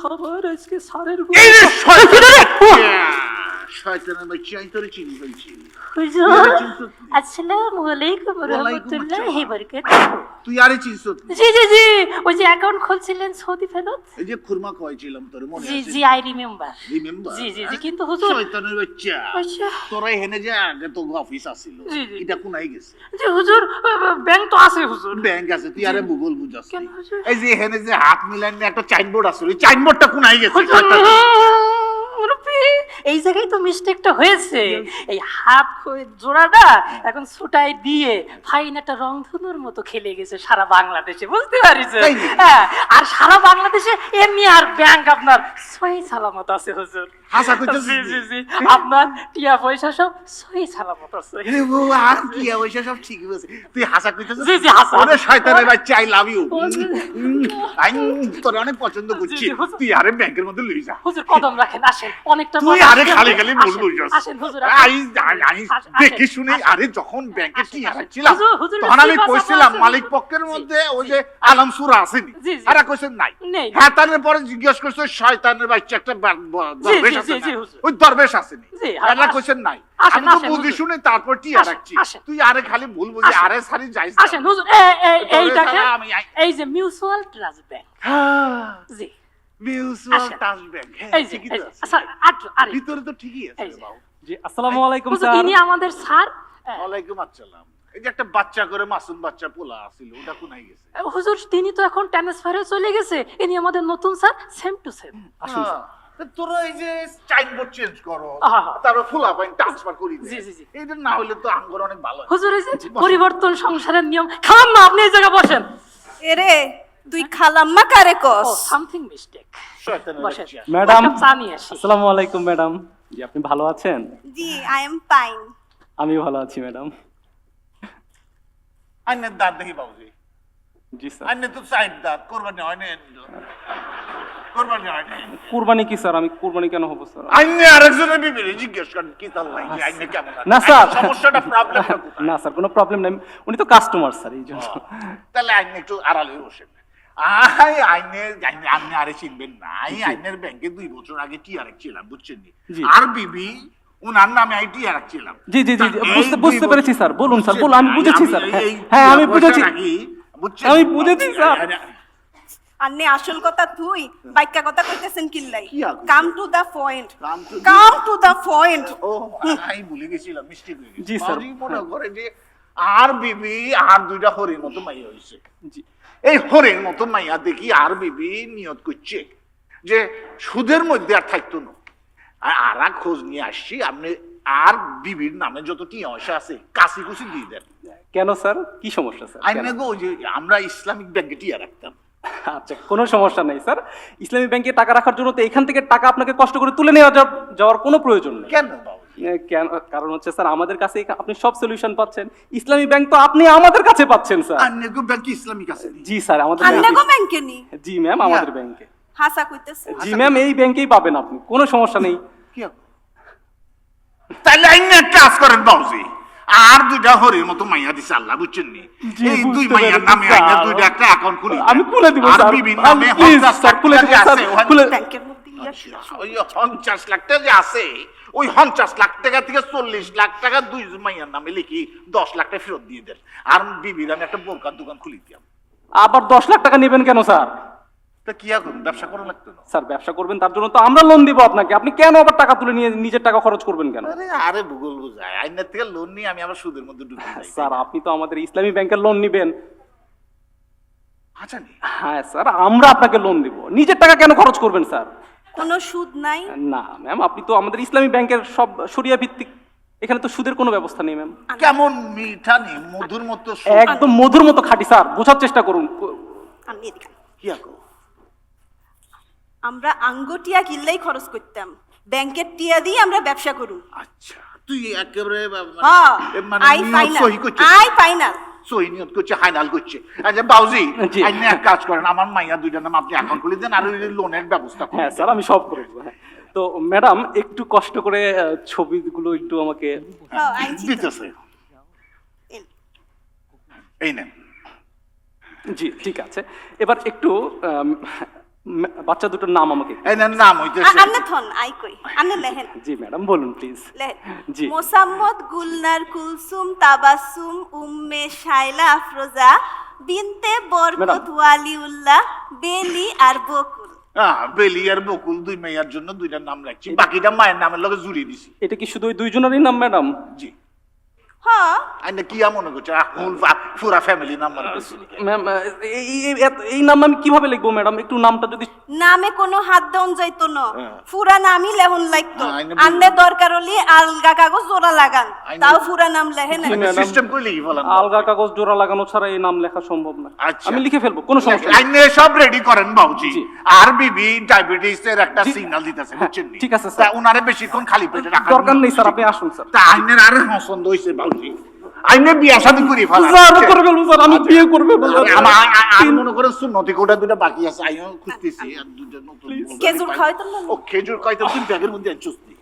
খবর আজকে স্যারের এই রে শয়তানের বাচ্চা, শয়তানের বাচ্চা, আমি তোরে চিনি বলছি। হুজুর আসসালামু আলাইকুম ওয়া রাহমাতুল্লাহি ওয়া বারাকাতুহু। তুই আরে চিনছ? জি জি জি, ওই যে অ্যাকাউন্ট খুলছিলেন সৌদি ফেরত। এই যে খুরমা খাওয়াইছিলাম তোর মনে জি আছে? জি, আই রিমেম্বার। রিমেম্বার? জি জি জি, কিন্তু হুজুর শয়তানের বাচ্চা, আচ্ছা তোরা এখানে যে আগে তো অফিস আছিল, জি, জি। এটা কোনায় গেছে? জি হুজুর, ব্যাংক তো আছে হুজুর। ব্যাংক আছে, তুই আরে ভূগোল বুঝাস কেন না। হুজুর? এই যে এখানে যে হাত মিলান একটা চাইনবোর্ড আছে, ওই চাইনবোর্ডটা কোনায় গেছে? মুরব্বি, এই জায়গায় তো মিস্টেকটা হয়েছে। এই হাত জোড়াটা এখন ছুটাই দিয়ে ফাইন একটা রংধনুর মতো খেলে গেছে সারা বাংলাদেশে, বুঝতে পারিস? তাই নাকি? হ্যাঁ, আর সারা বাংলাদেশে এমনি আর ব্যাংক আপনার সহি সালামত আছে হুজুর। হাসা কইতেছিস জি জি জি আপনার টিয়া পয়সা সব সহি সালামত আছে আরে ও আর কি হইছে সব ঠিকই বলছিস তুই হাসা কইতেছিস জি, জি, হাসা। ওরে শয়তানের বাচ্চা আই লাভ ইউ আই তোর অনেক পছন্দ করছি জি, জি, হুজুর। তুই আরে ব্যাংকের মধ্যে লই যা হুজুর কদম রাখেন আসেন অনেকটা তুই পথ আরে আসেন। খালি খালি আসেন, বলবো আসেন হুজুর আই আসেন, দেখি শুনে আসেন। আরে যখন ব্যাংকে আসেন, কি আসেন। হারাচ্ছিলাম হুজুর, হুজুরের তখন আমি সিফাত কইছিলাম আছে, মালিক হুজুর। পক্ষের মধ্যে ওই যে আলম সুরা আসেনি জি, জি। এরা কইছেন নাই নেই। হ্যাঁ তার পরে জিজ্ঞেস করছে শয়তানের বাচ্চা একটা দরবেশ জি, আছে জি, না? হুজুর। ওই দরবেশ আসেনি জি, এরা আসেন। কইছেন নাই আসেন, আমি তো আসেন, বুঝি হুজুর। শুনে তারপর টিয়া আসেন, রাখছি আসেন। তুই আরে খালি বলবো যে আসেন। আরে সারি যাইস আসেন হুজুর এই তোরে দেখেন ছাড়া আমি- এই যে মিউচুয়াল ট্রাস্ট ব্যাংক জি মিউচুয়াল আসেন। ট্রাস্ট ব্যাংক হ্যাঁ এই যে ঠিকই এই তো যে, আছে। আচ্ছা আরে ভিতরে তো ঠিকই আছে এই রে যে। বাবু জি আসসালামু আলাইকুম হুজুর স্যার ইনি আমাদের স্যার ওয়ালাইকুম আসসালাম এই যে একটা বাচ্চা করে মাসুম বাচ্চা পোলা আছিল ওটা কোনায় গেছে হুজুর তিনি তো এখন ট্রান্সফারে চলে গেছে ইনি আমাদের নতুন স্যার সেম টু সেম আসুন স্যার। তা তোরা এই যে সাইনবোর্ড চেঞ্জ করো আহা। তারপর ফুলা পাইন ট্রান্সফার করি জি, জি, জি। এইটা না হইলে তো আঙ্গর অনেক ভালো হয়। হুজুর এই যে পরিবর্তন সংসারের নিয়ম খান না আপনি এই জায়গায় বসেন এরে তুই খালাম্মা কারে ও কস সামথিং মিস্টেক শয়তানের বসেন বাচ্চা। ম্যাডাম একটা চা নিয়ে আসি আসসালামু আলাইকুম ম্যাডাম জি আপনি ভালো আছেন জি আই এম ফাইন আমি ভালো আছি ম্যাডাম আইনের দাঁত দেখি বাবুজি জি স্যার আইনে তো সাইড দাঁত কোরবানি হয় না কোরবানি হয় না কুরবানি কি স্যার আমি কুরবানি কেন হবো স্যার আইনে আরেকজনের বিবিরে জিজ্ঞেস করেন কি তার লাগে আইনে কেমন আছে না, স্যার। আইনের সমস্যাটা প্রবলেমটা কোথায় না স্যার কোনো প্রবলেম নাই উনি তো কাস্টমার স্যার এই জন্য তাহলে আইনে একটু আড়ালে বসেন আপনি আরে চিনবেন না আইনের ব্যাংকে 2 বছর আগে টিআর ছিলাম বুঝছেন নি জি। আর বিবি উনার নামে আই টিআর ছিলাম জি জি জি জি, বুঝতে পেরেছি স্যার বলুন স্যার বলুন আমি বুঝেছি স্যার হ্যাঁ আমি বুঝেছি আমি বুঝেছি স্যার আন্নে আসল কথা তুই বাইকা কথা কইতেছেন কিল্লাই কি আগুন? Come to the point Come to the- come to the point ও আমি ভুলে গেছিলাম মিষ্টি হয়ে গেছে জি, স্যার। বাউজি মনে করে যে আর বিবি আর 2টা হরির মতো মাইয়া হইছে জি এই হরির মতো মাইয়া দেখি আর বিবি নিয়ত করছে যে সুদের মধ্যে আর থাকতো না আর আর খোঁজ নিয়ে আসছি আপনি আর বিবির নামে যত টিয়া পয়সা আছে কাশি কুচি দিয়ে দেন কেন স্যার কি সমস্যা স্যার কেন? আইনে গো ওই যে আমরা ইসলামিক ব্যাংকে টিয়া রাখতাম আচ্ছা কোনো সমস্যা নেই স্যার ইসলামী ব্যাংকে টাকা রাখার জন্য তো এখান থেকে টাকা আপনাকে কষ্ট করে তুলে নেওয়া যাওয়ার কোনো প্রয়োজন নেই কেন বাবু কেন কারণ হচ্ছে স্যার আমাদের কাছে আপনি সব সলিউশন পাচ্ছেন ইসলামী ব্যাংক তো আপনি আমাদের কাছে পাচ্ছেন স্যার আইনে গো ব্যাংক ইসলামিক আছে নি? জি স্যার আমাদের আন্নে ব্যাংকে গো ব্যাংকে নি জি ম্যাম আমাদের ব্যাংকে হাসা কইতেছে জি ম্যাম এই ব্যাংকেই পাবেন আপনি কোনো সমস্যা নেই কি হবে? তাহলে আইনে এক কাজ করেন বাবুজি আর 2টা হরির মতো মাইয়া দিছে আল্লাহ বুঝছেন নি জি, এই দুই বুঝতে মাইয়ার পেরেছি, নামে আইনে স্যার। 2টা একটা অ্যাকাউন্ট খুলি আমি খুলে দিব আর স্যার বিবির নামে প্লিজ 50 স্যার খুলে লাখ দিব টাকা স্যার আছে, ওখানে- খুলে ব্যাংকের মধ্যে ইয়া ওই 50 লাখ টাকা যে আছে ওই 50 লাখ টাকা থেকে 40 লাখ টাকা 2 মাইয়ার নামে লিখি 10 লাখ টাকা ফেরত দিয়ে দেন আর বিবির আমি একটা বোরকার দোকান খুলি দিলাম আবার 10 লাখ টাকা নেবেন কেন স্যার তা কি এখন ব্যবসা করা লাগতো না স্যার ব্যবসা করবেন তার জন্য তো আমরা লোন দিব আপনাকে আপনি কেন আবার টাকা তুলে নিয়ে নিজের টাকা খরচ করবেন কেন আরে আরে ভূগোল বুঝায় আইনের থেকে লোন নিয়ে আমি আবার সুদের মধ্যে ঢুকে যাই স্যার আপনি তো আমাদের ইসলামী ব্যাংকের লোন নেবেন আচ্ছা নি হ্যাঁ স্যার আমরা আপনাকে লোন দিব নিজের টাকা কেন খরচ করবেন স্যার কোনো সুদ নাই না ম্যাম আপনি তো আমাদের ইসলামী ব্যাংকের সব শরিয়া ভিত্তিক এখানে তো সুদের কোনো ব্যবস্থা নেই ম্যাম কেমন মিঠা নি মধুর মতো সুর। একদম মধুর মতো খাঁটি স্যার বোঝার চেষ্টা করুন আমি এদিকে কি আকো আমরা আঙ্গুটিয়া কিল্লাই খরচ করতাম ব্যাংকের টিয়া দিয়ে আমরা ব্যবসা করুম আচ্ছা তুই একেবারে হ্যাঁ মানে আই নিয়ত ফাইনাল সহি করছিস আই ফাইনাল সহি নিয়ত করছে ফাইনাল করছে আচ্ছা বাউজি জি। আইনে এক কাজ করেন আমার মাইয়া 2টা নাম আপনি অ্যাকাউন্ট খুলে দেন আর ওই লোনের ব্যবস্থা করেন হ্যাঁ স্যার আমি সব করে দেবো হ্যাঁ তো ম্যাডাম একটু কষ্ট করে ছবিগুলো একটু আমাকে হ্যাঁ আইছি তো। দিতেছে এন। এই নেন জি ঠিক আছে এবার একটু বাচ্চা দুটোর নাম আমাকে এই নেন নাম হইতেছে আন্নে থন আই কই আন্নে লেহেন জি ম্যাডাম বলুন প্লিজ লেহেন জি। মোসাম্মদ গুলনার কুলসুম তাবাসসুম উম্মে শাইলা আফরোজা বিনতে বরকত ম্যাডাম। ওয়ালিউল্লাহ বেলি আর বকুল বেলি আর বকুল 2 মেয়ার জন্য 2টার নাম রাখছি বাকিটা মায়ের নামের লগে জুড়িয়ে দিছি এটা কি শুধু ওই দুইজনেরই নাম ম্যাডাম জি হ্যাঁ আইনে কি মনে করছে পুরা ফ্যামিলি নাম্বার ম্যাম এই নাম আমি কিভাবে লিখবো ম্যাডাম, একটু নামটা যদি। নামে কোনো হাত দেওয়া যাইতো না, পুরা নামই লেহন লাগতো। হ্যাঁ, আইনে আনলে দরকার হলে আলগা কাগজ জোড়া লাগান, তাও পুরা নাম লেহে না। সিস্টেম করে লিখি ফেলান। আলগা কাগজ জোড়া লাগানো ছাড়া এই নাম লেখা সম্ভব না। আচ্ছা। আমি লিখে ফেলবো, কোনো সমস্যা নেই। আইনে সব রেডি করেন বাবুজি। জি। আর বিবি ডায়াবেটিস এর একটা জি। সিগন্যাল দিতেছে, হ্যাঁ, বুঝছেন নি? ঠিক আছে, স্যার। তা উনারে বেশিক্ষণ খালি পেটে রাখা দরকার নেই স্যার, আপনি আসুন স্যার। তা আইনের আরে পছন্দ হইছে বাবুজি, আইনে বিয়া শাদী করি ফেলান। স্যার করে ফেলবো স্যার, আমি বিয়ে করবে আমি মনে করেন সুন্নতি কোটা দুটো বাকি আছে, আইও খুঁজতেছি আর দুটো নতুন খেজুর খাওয়াইতো না? ও খেজুর খাইতে তুই ব্যাগের মধ্যে চুস্তি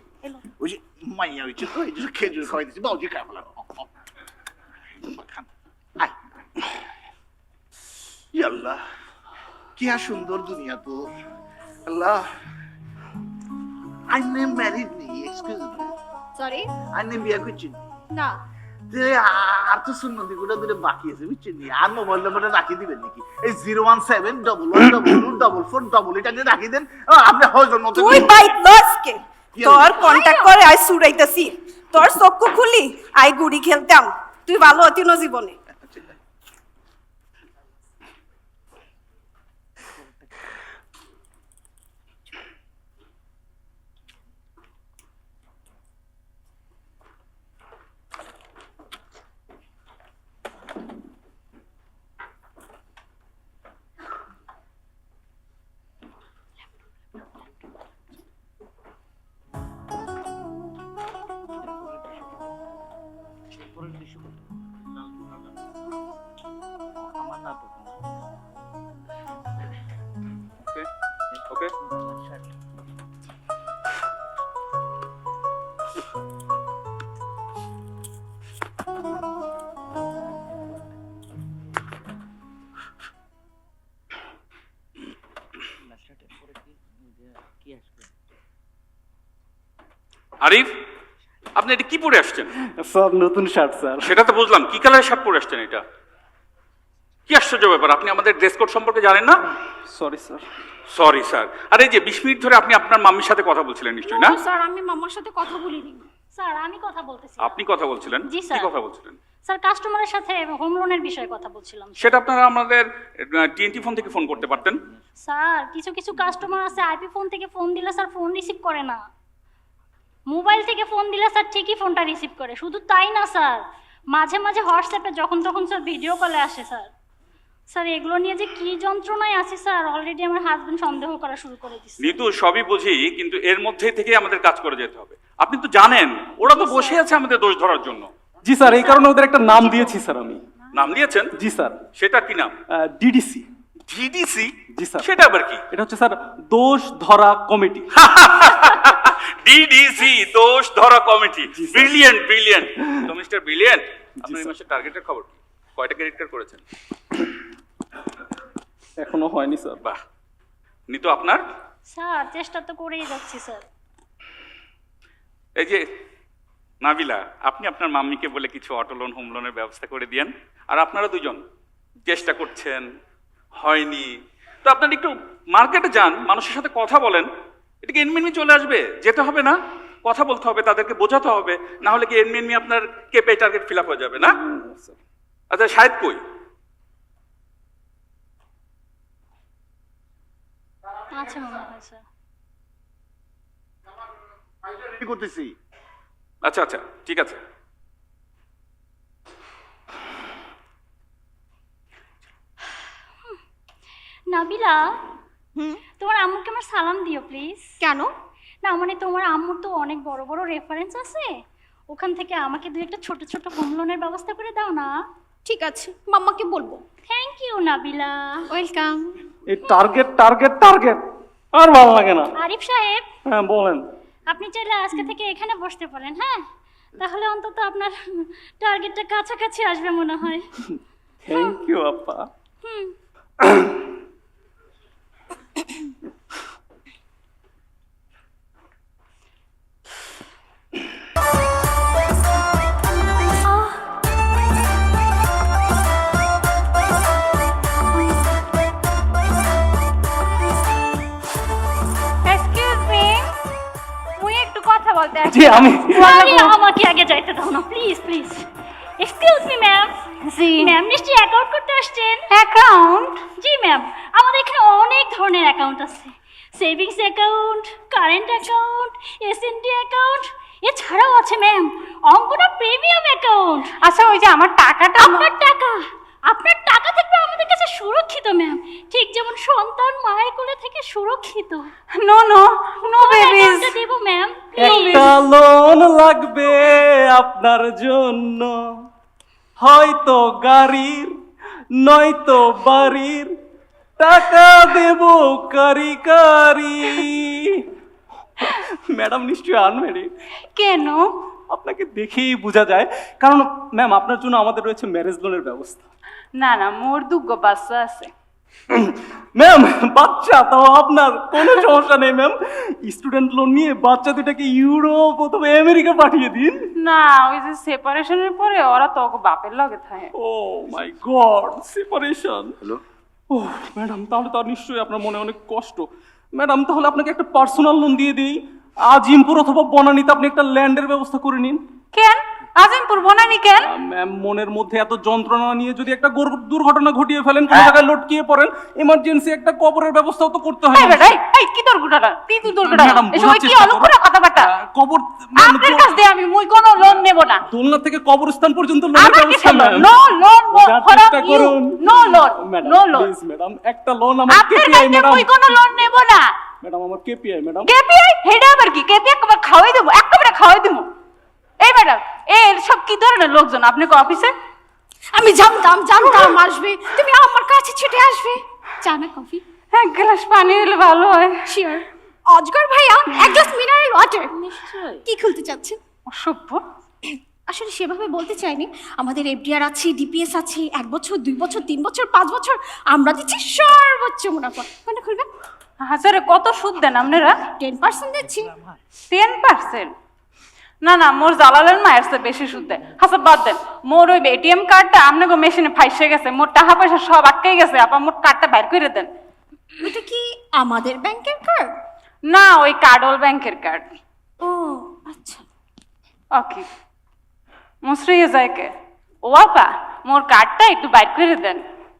ওই যে মাইয়া হইছে তো এই যে খেজুর খাইতেছি বাবুজি খাই ফেলান। আয় ই আল্লাহ, কি আর সুন্দর দুনিয়া তো। আল্লাহ, আইনে ম্যারিড নি, এক্সকিউজ মি, সরি আইনে বিয়া করছেন না। আর তো সুন্নতি কোটা দুটো বাকি আছে, বুঝছেন নি? আর মোবাইল নাম্বারটা রাখি দিবেন নাকি? এই 0171144 এটাকে রাখি দেন, আপনি হয়জন মতো তুই বাইক লসকে তোর কন্টাক্ট করে আই সুরাইতাছি, তোর চক্ষু খুলি আই গুড়ি খেলতাম, তুই ভালো হতি না জীবনে। ওকে আরিফ, আপনি এটা কি পরে আসছেন? স্যার নতুন শার্ট স্যার। সেটা তো বুঝলাম, কি কালারের শার্ট পরে আসছেন এটা? কি আশ্চর্য ব্যাপার, আপনি আমাদের ড্রেস কোড সম্পর্কে জানেন না? Sorry sir. Sorry sir. আরে যে 20 মিনিট ধরে আপনি আপনার মাম্মির সাথে কথা বলছিলেন নিশ্চয়ই, না? স্যার আমি মামার সাথে কথা বলিনি স্যার, আমি কথা বলতেছি। আপনি কথা বলছিলেন? জি, কি স্যার। কথা বলছিলেন? স্যার কাস্টমারের সাথে হোম লোনের বিষয়ে কথা বলছিলাম। সেটা আপনারা আমাদের টিএনটি ফোন থেকে ফোন করতে পারতেন। স্যার কিছু কিছু কাস্টমার আছে আইপি ফোন থেকে ফোন দিলে স্যার ফোন রিসিভ করে না, মোবাইল থেকে ফোন দিলে স্যার ঠিকই ফোনটা রিসিভ করে। শুধু তাই না স্যার, মাঝে মাঝে হোয়াটসঅ্যাপে যখন তখন স্যার ভিডিও কলে আসে স্যার। স্যার এগুলো নিয়ে যে কি যন্ত্রণায় আছে স্যার, অলরেডি আমার হাজবেন্ড সন্দেহ করা শুরু করে দিচ্ছে। নিতু সবই বুঝি, কিন্তু এর মধ্যে থেকে আমাদের কাজ করে যেতে হবে। আপনি তো জানেন ওরা তো বসে আছে আমাদের দোষ ধরার জন্য। জি স্যার, এই কারণে ওদের একটা নাম দিয়েছি স্যার আমি। নাম দিয়েছেন? জি স্যার। সেটা কি নাম? ডিডিসি। জিডিসি? জি স্যার। সেটা আবার কি? এটা হচ্ছে স্যার দোষ ধরা কমিটি। ডিডিসি, দোষ ধরা কমিটি। Brilliant brilliant. তো মিস্টার ব্রিলিয়েন্ট, আপনার এই মাসের টার্গেটের খবর কি? কয়টা ক্রেডিট কার্ড করেছেন? এখনো হয়নি স্যার। বাহ। নিতু আপনার? স্যার চেষ্টা তো করেই যাচ্ছি স্যার। এই যে নাবিলা, আপনি আপনার মাম্মিকে বলে কিছু অটো লোন হোম লোনের ব্যবস্থা করে দিয়েন। আর আপনারা দুজন চেষ্টা করছেন, হয়নি, তো আপনারা একটু মার্কেটে যান, মানুষের সাথে কথা বলেন। এটা কি এনমিনি চলে আসবে? যেতে হবে না, কথা বলতে হবে, তাদেরকে বোঝাতে হবে, না হলে কি এনমিনি আপনার কেপে টার্গেট ফিল আপ হয়ে যাবে না? আচ্ছা শাহেদ কই? আচ্ছা মনে হয় স্যার। কি করতেছি? আচ্ছা আচ্ছা ঠিক আছে। নাবিলা, তোমার আম্মুকে আমার সালাম দিও প্লিজ। কেন? না মানে তোমার আম্মুর তো অনেক বড় বড় রেফারেন্স আছে, ওখান থেকে আমাকে দুই একটা ছোট ছোট হোম লোনের ব্যবস্থা করে দাও না। ঠিক আছে, মাম্মাকে বলবো। Thank you Nabila. ওয়েলকাম। এই টার্গেট টার্গেট টার্গেট আর ভালো লাগে না। আরিফ সাহেব, হ্যাঁ বলেন। আপনি চাইলে আজকে থেকে এখানে বসতে পারেন, হ্যাঁ? তাহলে অন্তত আপনার টার্গেটটা কাছাকাছি আসবে মনে হয়। থ্যাংক ইউ আপা। এক্সকিউজ মি, মুই একটু কথা বলতে আসছি। জি আমি। আরে আমাকে আগে যাইতে দাও না please please. Excuse me ma'am. G ma'am নিশ্চয়ই অ্যাকাউন্ট করতে আসছেন? অ্যাকাউন্ট? জি ম্যাম, আমাদের এখানে অনেক ধরনের অ্যাকাউন্ট আছে। Savings account, current account, SND account, এছাড়াও আছে ম্যাম অঙ্কটা প্রিমিয়াম অ্যাকাউন্ট। আচ্ছা ওই যে আমার টাকাটা আপনার টাকা থাকবে আমাদের কাছে সুরক্ষিত ম্যাম, ঠিক যেমন সন্তান মায়ের কোলে থেকে সুরক্ষিত। No no no babies. অ্যাকাউন্টটা দেব ম্যাম, একটা লোন লাগবে আপনার জন্য, হয়তো গাড়ির নয়তো বাড়ির, টাকা দেব কারি কারি। ম্যাডাম নিশ্চয়ই আনম্যারিড। কেন? আপনাকে দেখেই বোঝা যায়, কারণ ম্যাম আপনার জন্য আমাদের রয়েছে ম্যারেজ লোনের ব্যবস্থা। না না মোর দুগ্গ বাচ্চা আছে। ম্যাম বাচ্চা তাও আপনার কোনো সমস্যা নেই ম্যাম, স্টুডেন্ট লোন নিয়ে বাচ্চা দুটাকে ইউরোপ অথবা আমেরিকা পাঠিয়ে দিন। না ওই যে সেপারেশনের পরে ওরা তো বাপের লগে থাকে। ও মাই গড, সেপারেশন। হ্যালো, ও ম্যাডাম তাহলে তো আর নিশ্চয়ই আপনার মনে অনেক কষ্ট। ম্যাডাম তাহলে আপনাকে একটা পার্সোনাল লোন দিয়ে দিই, আজিমপুর অথবা বনানীতে আপনি একটা ল্যান্ডের ব্যবস্থা করে নিন। কেন আজিমপুর বনানি কেন? ম্যাম মনের মধ্যে এত যন্ত্রণা নিয়ে যদি একটা দুর্ঘটনা ঘটিয়ে ফেলেন, কোনো জায়গায় লটকিয়ে পড়েন, ইমার্জেন্সি একটা কবরের ব্যবস্থাও তো করতে হয়। এই বেটা এই কি দুর্ঘটনা? কি দুর্ঘটনা? ম্যাডাম, এসব বোঝার কি চেষ্টা অলক্ষণে করুন। কথাবার্তা? কবর আপনার কাছ দিয়ে আমি কোনো লোন নেব না। দোলনা থেকে কবরস্থান পর্যন্ত লোনের আমার ব্যবস্থা কিছু ম্যাম। নো লোন বোঝার ফর চেষ্টা ইউ করুন। No loan madam no loan. Please madam একটা লোন আমার আপনার কাছ কেপিআই দিয়ে ম্যাডাম। মই কোনো লোন নেব না। ম্যাডাম আমার কেপিআই ম্যাডাম। কেপিআই হেডা আবার কি? কেপিআই একবার খাওয়াই দেবো, একেবারে খাওয়াই দেবো। এই ম্যাডাম এর সব কি ধরনের লোকজন আপনার অফিসে? আমি জানতাম আসবে, তুমি আমার কাছে ছুটে আসবে। চা না কফি? এক গ্লাস পানি হলে ভালো হয়। শিওর। অজগর ভাইয়া এক গ্লাস মিনারেল ওয়াটার। নিশ্চয়ই। কি খুলতে চাচ্ছেন? অসভ্য। আসলে সেভাবে বলতে চাইনি, আমাদের এফডিআর আছে, ডিপিএস আছে, 1 বছর 2 বছর 3 বছর 5 বছর, আমরা দিচ্ছি সর্বোচ্চ মুনাফা। কোনটা খুলবেন? হাজারে কত সুদ দেন আপনারা? 10% দিচ্ছি। 10%? না না মোর জালালের মায়ের চেয়ে বেশি সুদ দেয়। হাসাব বাদ দেন, মোর ওই এটিএম কার্ডটা আপনাকে মেশিনে ফাইসে গেছে, মোর টাকা পয়সা সব আটকে গেছে, আপা মোর কার্ডটা বাইর করে দেন। এটা কি আমাদের ব্যাংকের কার্ড? না ওই কার্ডল ব্যাংকের কার্ড। ও আচ্ছা। ওকে মুসরিয়ে যায় কে? ও আপা মোর কার্ডটা একটু বাইর করে দেন।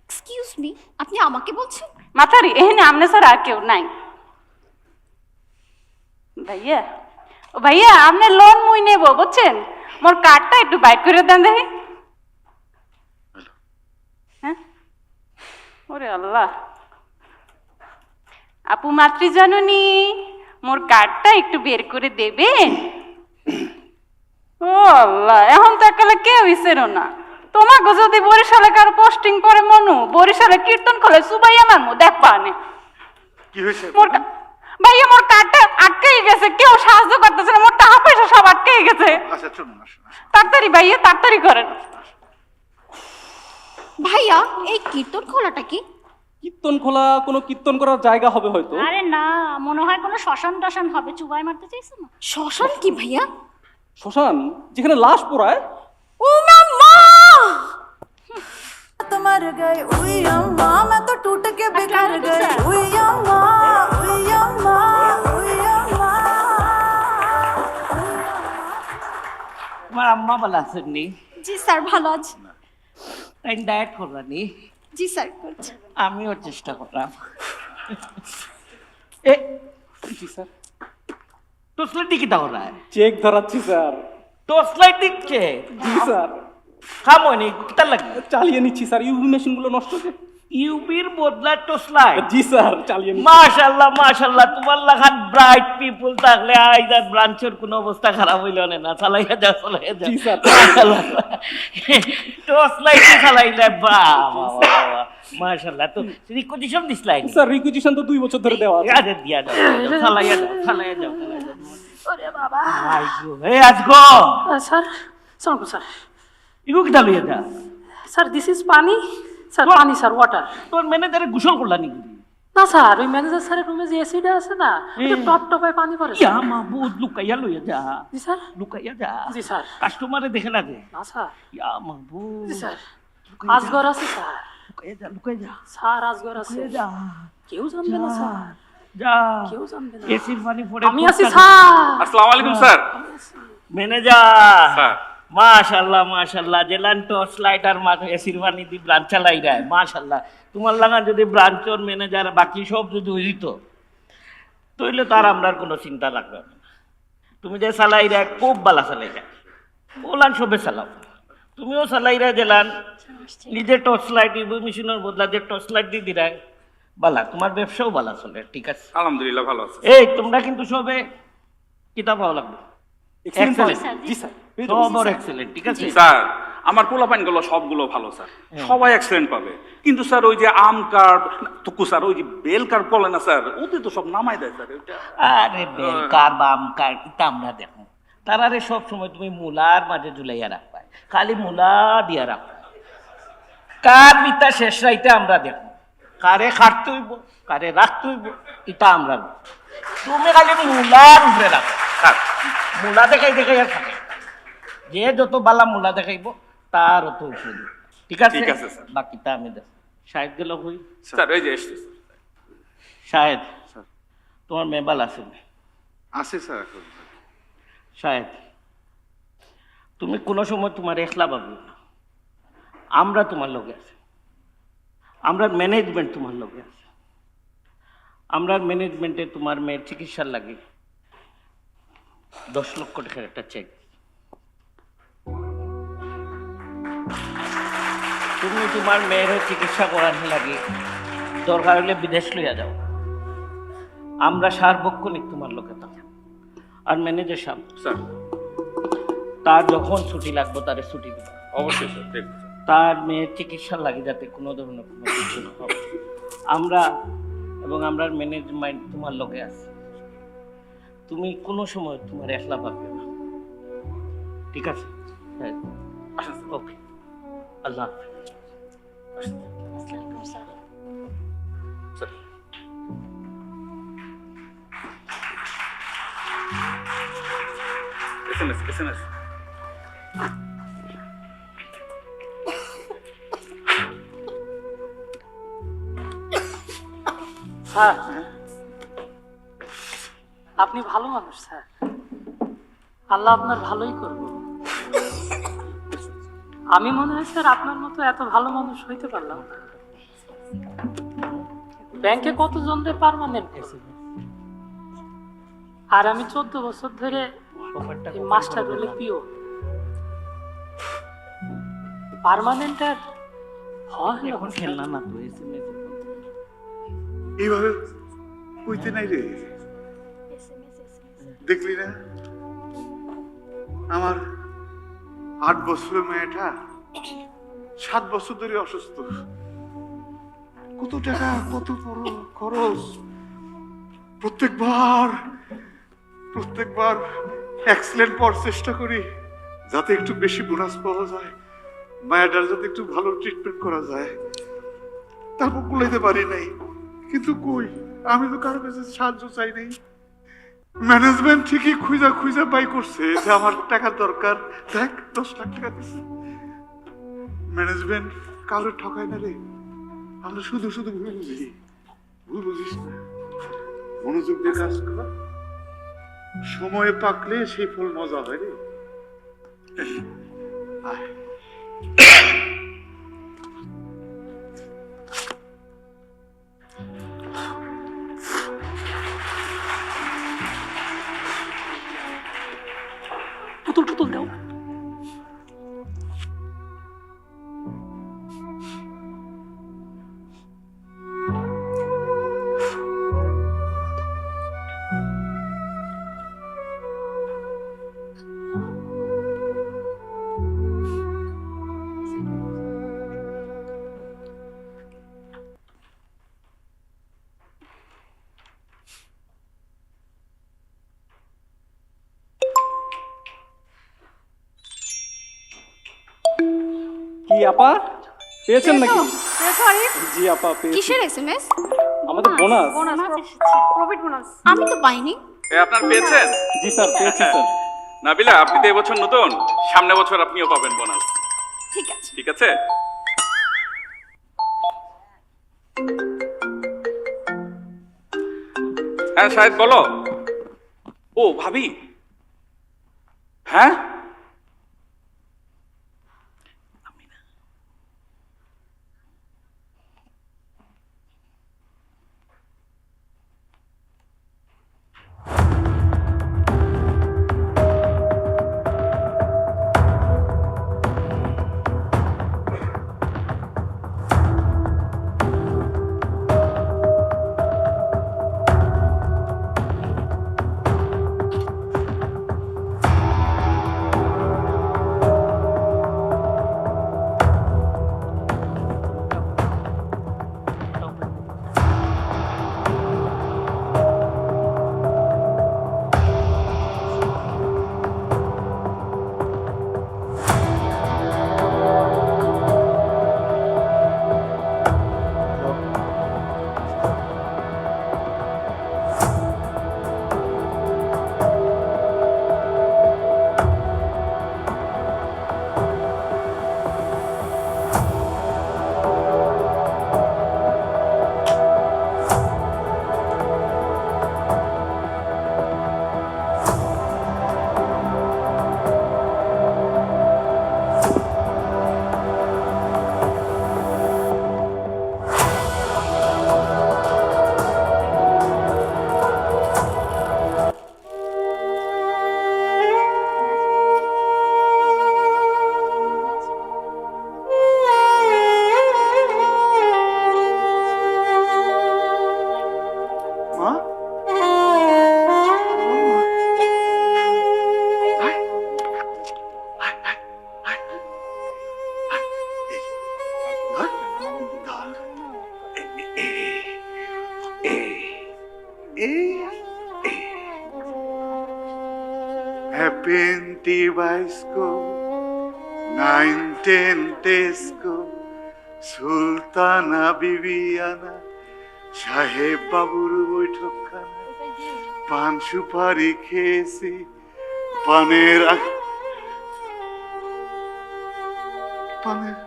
এক্সকিউজ মি, আপনি আমাকে বলছেন? মাথারি এখানে আমনে স্যার আর কেউ নাই। ভাইয়া ও ভাইয়া আপনি লোন মুই নেব বুঝছেন, মোর কার্ডটা একটু বাইর করে দেন দেখি। হ্যাঁ ওরে আল্লাহ। আপু মাতৃজননী মোর কার্ডটা একটু বের করে দেবেন? ও আল্লাহ, এখন তো একালে কেউ ইসেরও না। তোমাকে যদি বরিশালে কারো পোস্টিং করে মনু, বরিশালে কীর্তন করলে সুবাইয়া মারমু দেখবা নে। কি হয়েছে? ভাইয়া মোর কার্ডটা আটকেই গেছে, কেউ সাহায্য করতেছে না, মোর টাকা পয়সা সব আটকেই গেছে। আচ্ছা চলুন, আসুন। তাড়াতাড়ি ভাইয়া তাড়াতাড়ি করেন। ভাইয়া এই কীর্তন খোলাটা কি? কীর্তন খোলা কোনো কীর্তন করার জায়গা হবে হয়তো। আরে না, মনে হয় কোনো শ্মশান টশান হবে, চুবাই মারতে চাইছো না? শ্মশান কি ভাইয়া? শ্মশান যেখানে লাশ পোড়ায়। ও মাম্মা! मर गए उई अम्मा, मैं तो टूट के बिखर गई उई अम्मा, उई अम्मा, उई अम्मा। তোমার আম্মা ভালো আছেন নি? জি স্যার ভালো আছে। তাই ডায়েট করলানি? জি স্যার করছি। আমিও চেষ্টা করলাম। জি স্যার। টোসলাইট দিকে দাও না, চেক ধরাচ্ছি স্যার। টোসলাইট দিচ্ছে? জি স্যার। কাম হয়নি, কিতার লাগবে? চালিয়ে নিচ্ছি স্যার, ইউভি মেশিনগুলো নষ্ট হচ্ছে। ইউবির বদলা টোসলাইট? জি স্যার চালিয়ে নিচ্ছি। মাশাআল্লাহ মাশাআল্লাহ, তোমার লাখান ব্রাইট পিপল থাকলে আইদার ব্রাঞ্চের কোনো অবস্থা খারাপ হইল না। চালাইয়া যাও, চালাইয়া যাও। জি স্যার। মাশাআল্লাহ, টোসলাইট চালাইলে বাবা মাশাআল্লাহ। তো রিকুইজিশন দিছলাই? স্যার রিকুইজিশন তো 2 বছর ধরে দেওয়া আছে। আরে দিয়া দাও, চালাইয়া যাও, চালাইয়া যাও। ওরে বাবা। আইগো হে আজগো। স্যার শোনো স্যার, ইগো কিটা লইয়া যা? স্যার দিস ইজ পানি স্যার, পানি স্যার, ওয়াটার। তোর ম্যানেজারে গোসল করলা নাকি? না স্যার, ওই ম্যানেজার স্যারের রুমে যে এসিটা আছে না, টপ টপে পানি পড়ে। ইয়া মাহবুব, লুকাইয়া লইয়া যা। জি স্যার। লুকাইয়া যা। জি স্যার। কাস্টমারে দেখে না যে। না স্যার। ইয়া মাহবুব। জি স্যার। আজগর আছে স্যার। লুকাইয়া যা, লুকাইয়া যা। স্যার আজগর আছে। যা। কেউ জানবে না স্যার। যা। কেউ জানবে না। এসির পানি পড়ে। আমি আছি স্যার। আসসালামু আলাইকুম স্যার। ম্যানেজার। স্যার মাশাল্লাহ মাশাল্লাহ জেলান টর্চ লাইট আর এসির পানি দি ব্রাঞ্চ চালাই রায় মাশাল্লাহ তোমার লাগা যদি ব্রাঞ্চর ম্যানেজার বাকি সব যদি হইত তইলে তার আমরা কোনো চিন্তা লাগবে না। তুমি যে চালাই রায় খুব বালা চালাই রায় ওলান সবে চালাও তুমিও চালাই রায় জেলান নিজে টর্চ লাইট মেশিনের বদলা যে টর্চ লাইট দিয়ে দিরায় বালা তোমার ব্যবসাও বালা চলে ঠিক আছে আলহামদুলিল্লাহ ভালো আছে। এই তোমরা কিন্তু সবে কিতাব পাওয়া লাগবে Excellent, জি স্যার সবর এক্সেলেন্ট ঠিক আছে স্যার আমার পোলাপাইন গুলো সবগুলো ভালো স্যার, সবাই এক্সেলেন্ট পাবে। কিন্তু স্যার ওই যে আম কার্ড তো স্যার ওই যে বেল কার্ড বলে না স্যার, ওতে তো সব নামাই দেয় স্যার। ওইটা আরে বেল কার বাম কার এটা আমরা দেখো তারারে সব সময় তুমি মূলার মাঝে ঝুলাইয়া রাখবা, খালি মূলা দিয়া রাখবা। কার মিতা শেষ রাইতে আমরা দেখো কারে খাটতে হইব কারে রাখতে হইব এটা আমরা দেখবো। তুমি খালি মূলার উপরে রাখো স্যার মূলা দেখাই দেখাইয়া থাকে, যে যত বালা মূলা দেখাইব তার অত উপরে দিব। ঠিক আছে ঠিক আছে, স্যার। বাকিটা আমি দেখ শাহেদ গেল হই স্যার ওই যে এসছে শাহেদ তোমার মেবাল আছে না? আছে স্যার এখন। শাহেদ তুমি কোনো সময় তোমার একলা পাবে না, আমরা তোমার লগে আছি, আমরা ম্যানেজমেন্ট তোমার লগে আছে। আমরা ম্যানেজমেন্টে তোমার মেয়ের চিকিৎসার লাগে 10 লক্ষ টাকার একটা চেক। তুমি তোমার মেয়ের চিকিৎসা করার লাগে দরকার হলে বিদেশ লইয়া যাও, আমরা সার্বক্ষণিক তোমার লোকে থাকবো। আর ম্যানেজার সাহেব স্যার। তার যখন ছুটি লাগবে তারে ছুটি দেবো অবশ্যই স্যার দেখবো। তার মেয়ের চিকিৎসার লাগে যাতে কোনো ধরনের কোনো কিছু না হয়। আমরা এবং আমরা ম্যানেজমেন্ট তোমার লোকে আছে, তুমি কোনো সময় তোমার একলা পাবে না। ঠিক আছে হ্যাঁ আসেন স্যার। ওকে আল্লাহ হাফেজ। স্যার এসএমএস স্যার আপনি ভালো মানুষ স্যার, আল্লাহ আপনার ভালোই করবো। আমি মনে হয় স্যার আপনার মতো এত ভালো মানুষ হইতে পারলাম না। ব্যাংকে কতজনদের পার্মানেন্ট, আর আমি 14 বছর ধরে মাস্টার রোলে পিও পার্মানেন্টের হয় এখন খেলনা না তো এসএমএস এইভাবে কইতে নাই রে, দেখলি না আমার 8 বছরের মেয়েটা 7 বছর ধরে অসুস্থ, কত টাকা কত বড় খরচ। প্রত্যেকবার এক্সেলেন্ট পর চেষ্টা করি যাতে একটু বেশি বোনাস পাওয়া যায়, মায়াটার যাতে একটু ভালো ট্রিটমেন্ট করা যায়, তারপর কুলাইতে পারি নাই। কিন্তু কই আমি তো কারো কাছে সাহায্য চাই নাই। ম্যানেজমেন্ট ঠিকই খুঁজা বাই করছে যে আমার টাকার দরকার, দেখ 10 লাখ টাকা দিচ্ছে। ম্যানেজমেন্ট কারো ঠকায় না রে, আমরা শুধু ভুল বুঝিস না, মনোযোগ দিয়ে কাজ কর, সময়ে পাকলে সেই ফল মজা হয় রে। আয় পুতুল টুতুল দাও। কি আপা পেয়েছেন নাকি? পেয়েছো আরিফ? জি আপা পেয়েছি। কিসের এসএমএস? আমাদের বোনাস। Profit bonus. আমি তো পাইনি। আপনার পেয়েছেন? জি স্যার পেয়েছি স্যার। নাবিলা আপনি তো এবছর নতুন, সামনে বছর আপনিও পাবেন বোনাস। ঠিক আছে। ঠিক আছে। হ্যাঁ শাহেদ বলো। ও ভাবি, হ্যাঁ হ্যাপেন্টি বাইস্কো 9-10 টেস্কো সুলতানা বিবিয়ানা সাহেব বাবুর বৈঠকখানা পান সুপারি খেয়েছি পানের পানের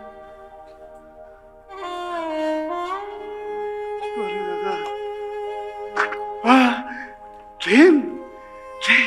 ট্রেন ট্রেন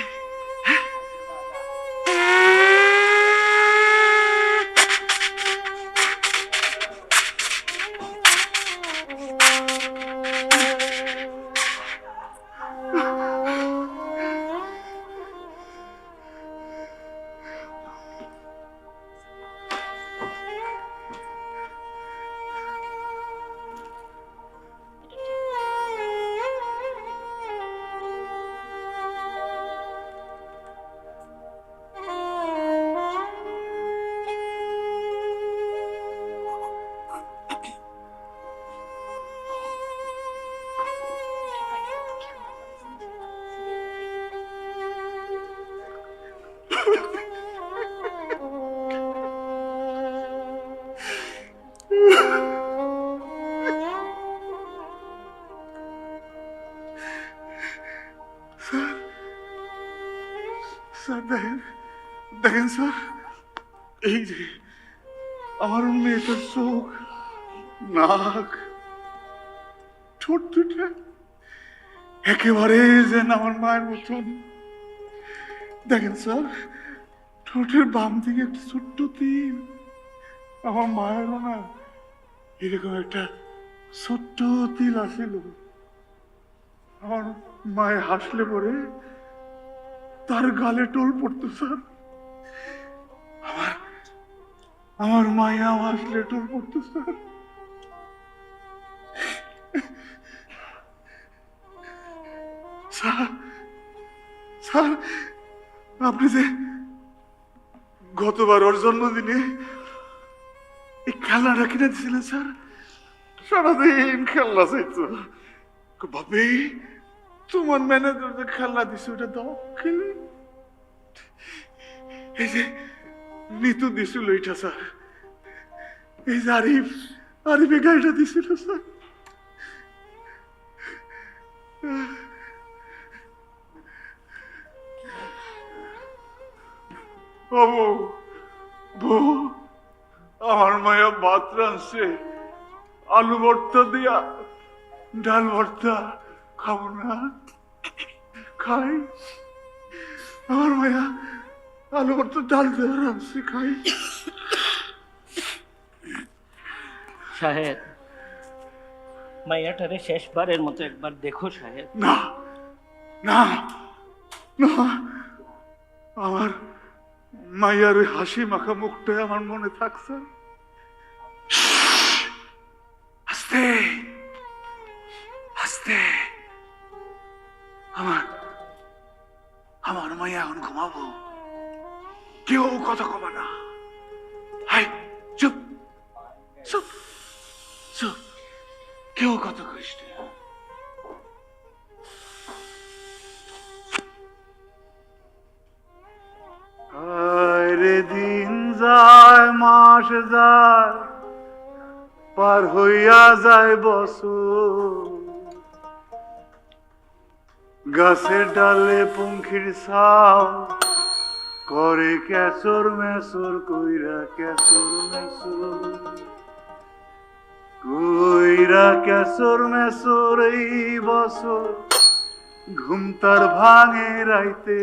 স্যার দেখেন দেখেন স্যার এই যে আমার মেয়েটার চোখ নাক ঠোঁট দুটা একেবারে যেন আমার মায়ের মতন। দেখেন স্যার ঠোঁটের বাম দিকে একটা ছোট্ট তিল, আমার মায়েরও না এরকম একটা ছোট্ট তিল আসিল। আমার মায়ে হাসলে পরে তার গালে টোল পড়তো স্যার। আমার মায়া হাসলে টোল পড়তো স্যার। স্যার স্যার আপনি যে গতবার ওর জন্মদিনে এই খেলনাটা কিনে দিয়েছিলেন স্যার, সারাদিন খেলনা চাইতো। ভাবি তোমার ম্যানেজার যে খেলনা দিছে ওটা দাও খেলে। এই যে নিতু দিছিল এইটা স্যার, এই যে আরিফে গাড়িটা দিছিল স্যার। বউ আমার মায়া ভাত রাঁধছে, আলু ভর্তা দিয়া ডাল ভর্তা খাবো না? খাই। আমার মায়া আলু ভর্তা ডাল দেওয়া রাঁধছে, খাই। সাহেব মাইয়াটারে শেষবারের মতো একবার দেখো সাহেব। না না না, আমার মাইয়ার ওই হাসি মাখা মুখটাই আমার মনে থাকছে। আস্তে আস্তে, আমার মাইয়া এখন ঘুমাবো, কেউ কথা কবা না। হাই চুপ চুপ চুপ, কেউ কথা কইস না। রে দিন যায় মাস যায় পার হইয়া যায় বছর, গাছের ডালে পঙ্খির ছাও করে কেচর মেচর কইরা, কেচর মেচর কইরা, কেচর মেচর এই বছর ঘুম তার ভাঙে রাইতে।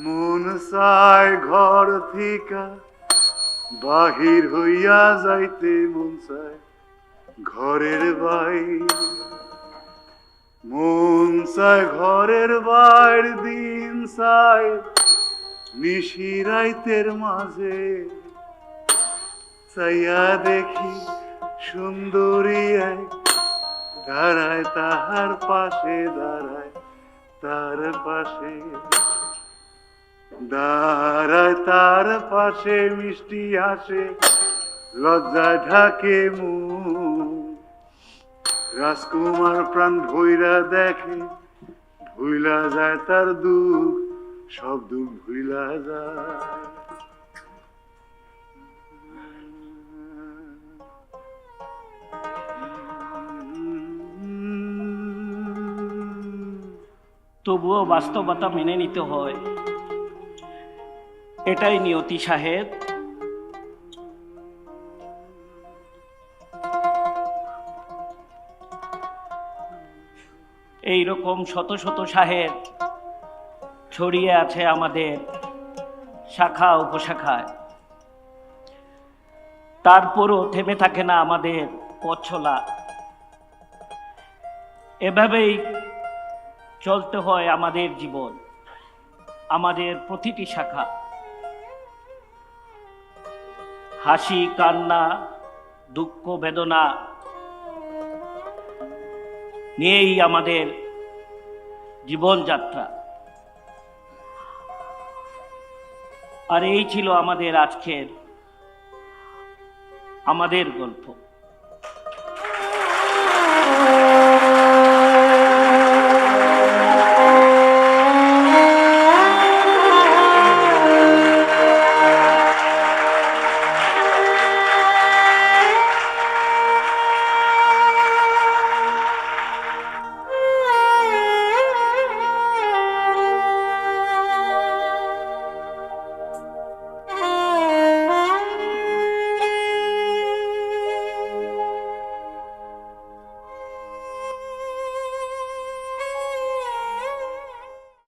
মন চায় ঘর থিকা বাহির হইয়া যাইতে, মন চায় ঘরের বাইরে, মন চায় ঘরের বাইরে। দিন চায় নিশি রাইতের মাঝে, চাইয়া দেখি সুন্দরী এক দাঁড়ায় তাহার পাশে, দাঁড়ায় তার পাশে, দাঁড়ায় তার পাশে। মিষ্টি হাসে লজ্জা ঢাকে মুখ, রাজকুমার প্রাণ ভৈরা দেখে, ভুইলা যায় তার দুঃখ, সব দুঃখ ভুইলা যায়। তবুও বাস্তবতা মেনে নিতে হয়, এটাই নিয়তি সাহেব। এইরকম শত শত সাহেব ছড়িয়ে আছে আমাদের শাখা উপশাখায়, তারপরও থেমে থাকে না আমাদের পথ চলা। এভাবেই চলতে হয় আমাদের জীবন, আমাদের প্রতিটি শাখা। হাসি কান্না দুঃখ বেদনা নিয়েই আমাদের জীবনযাত্রা। আর এই ছিল আমাদের আজকের আমাদের গল্প।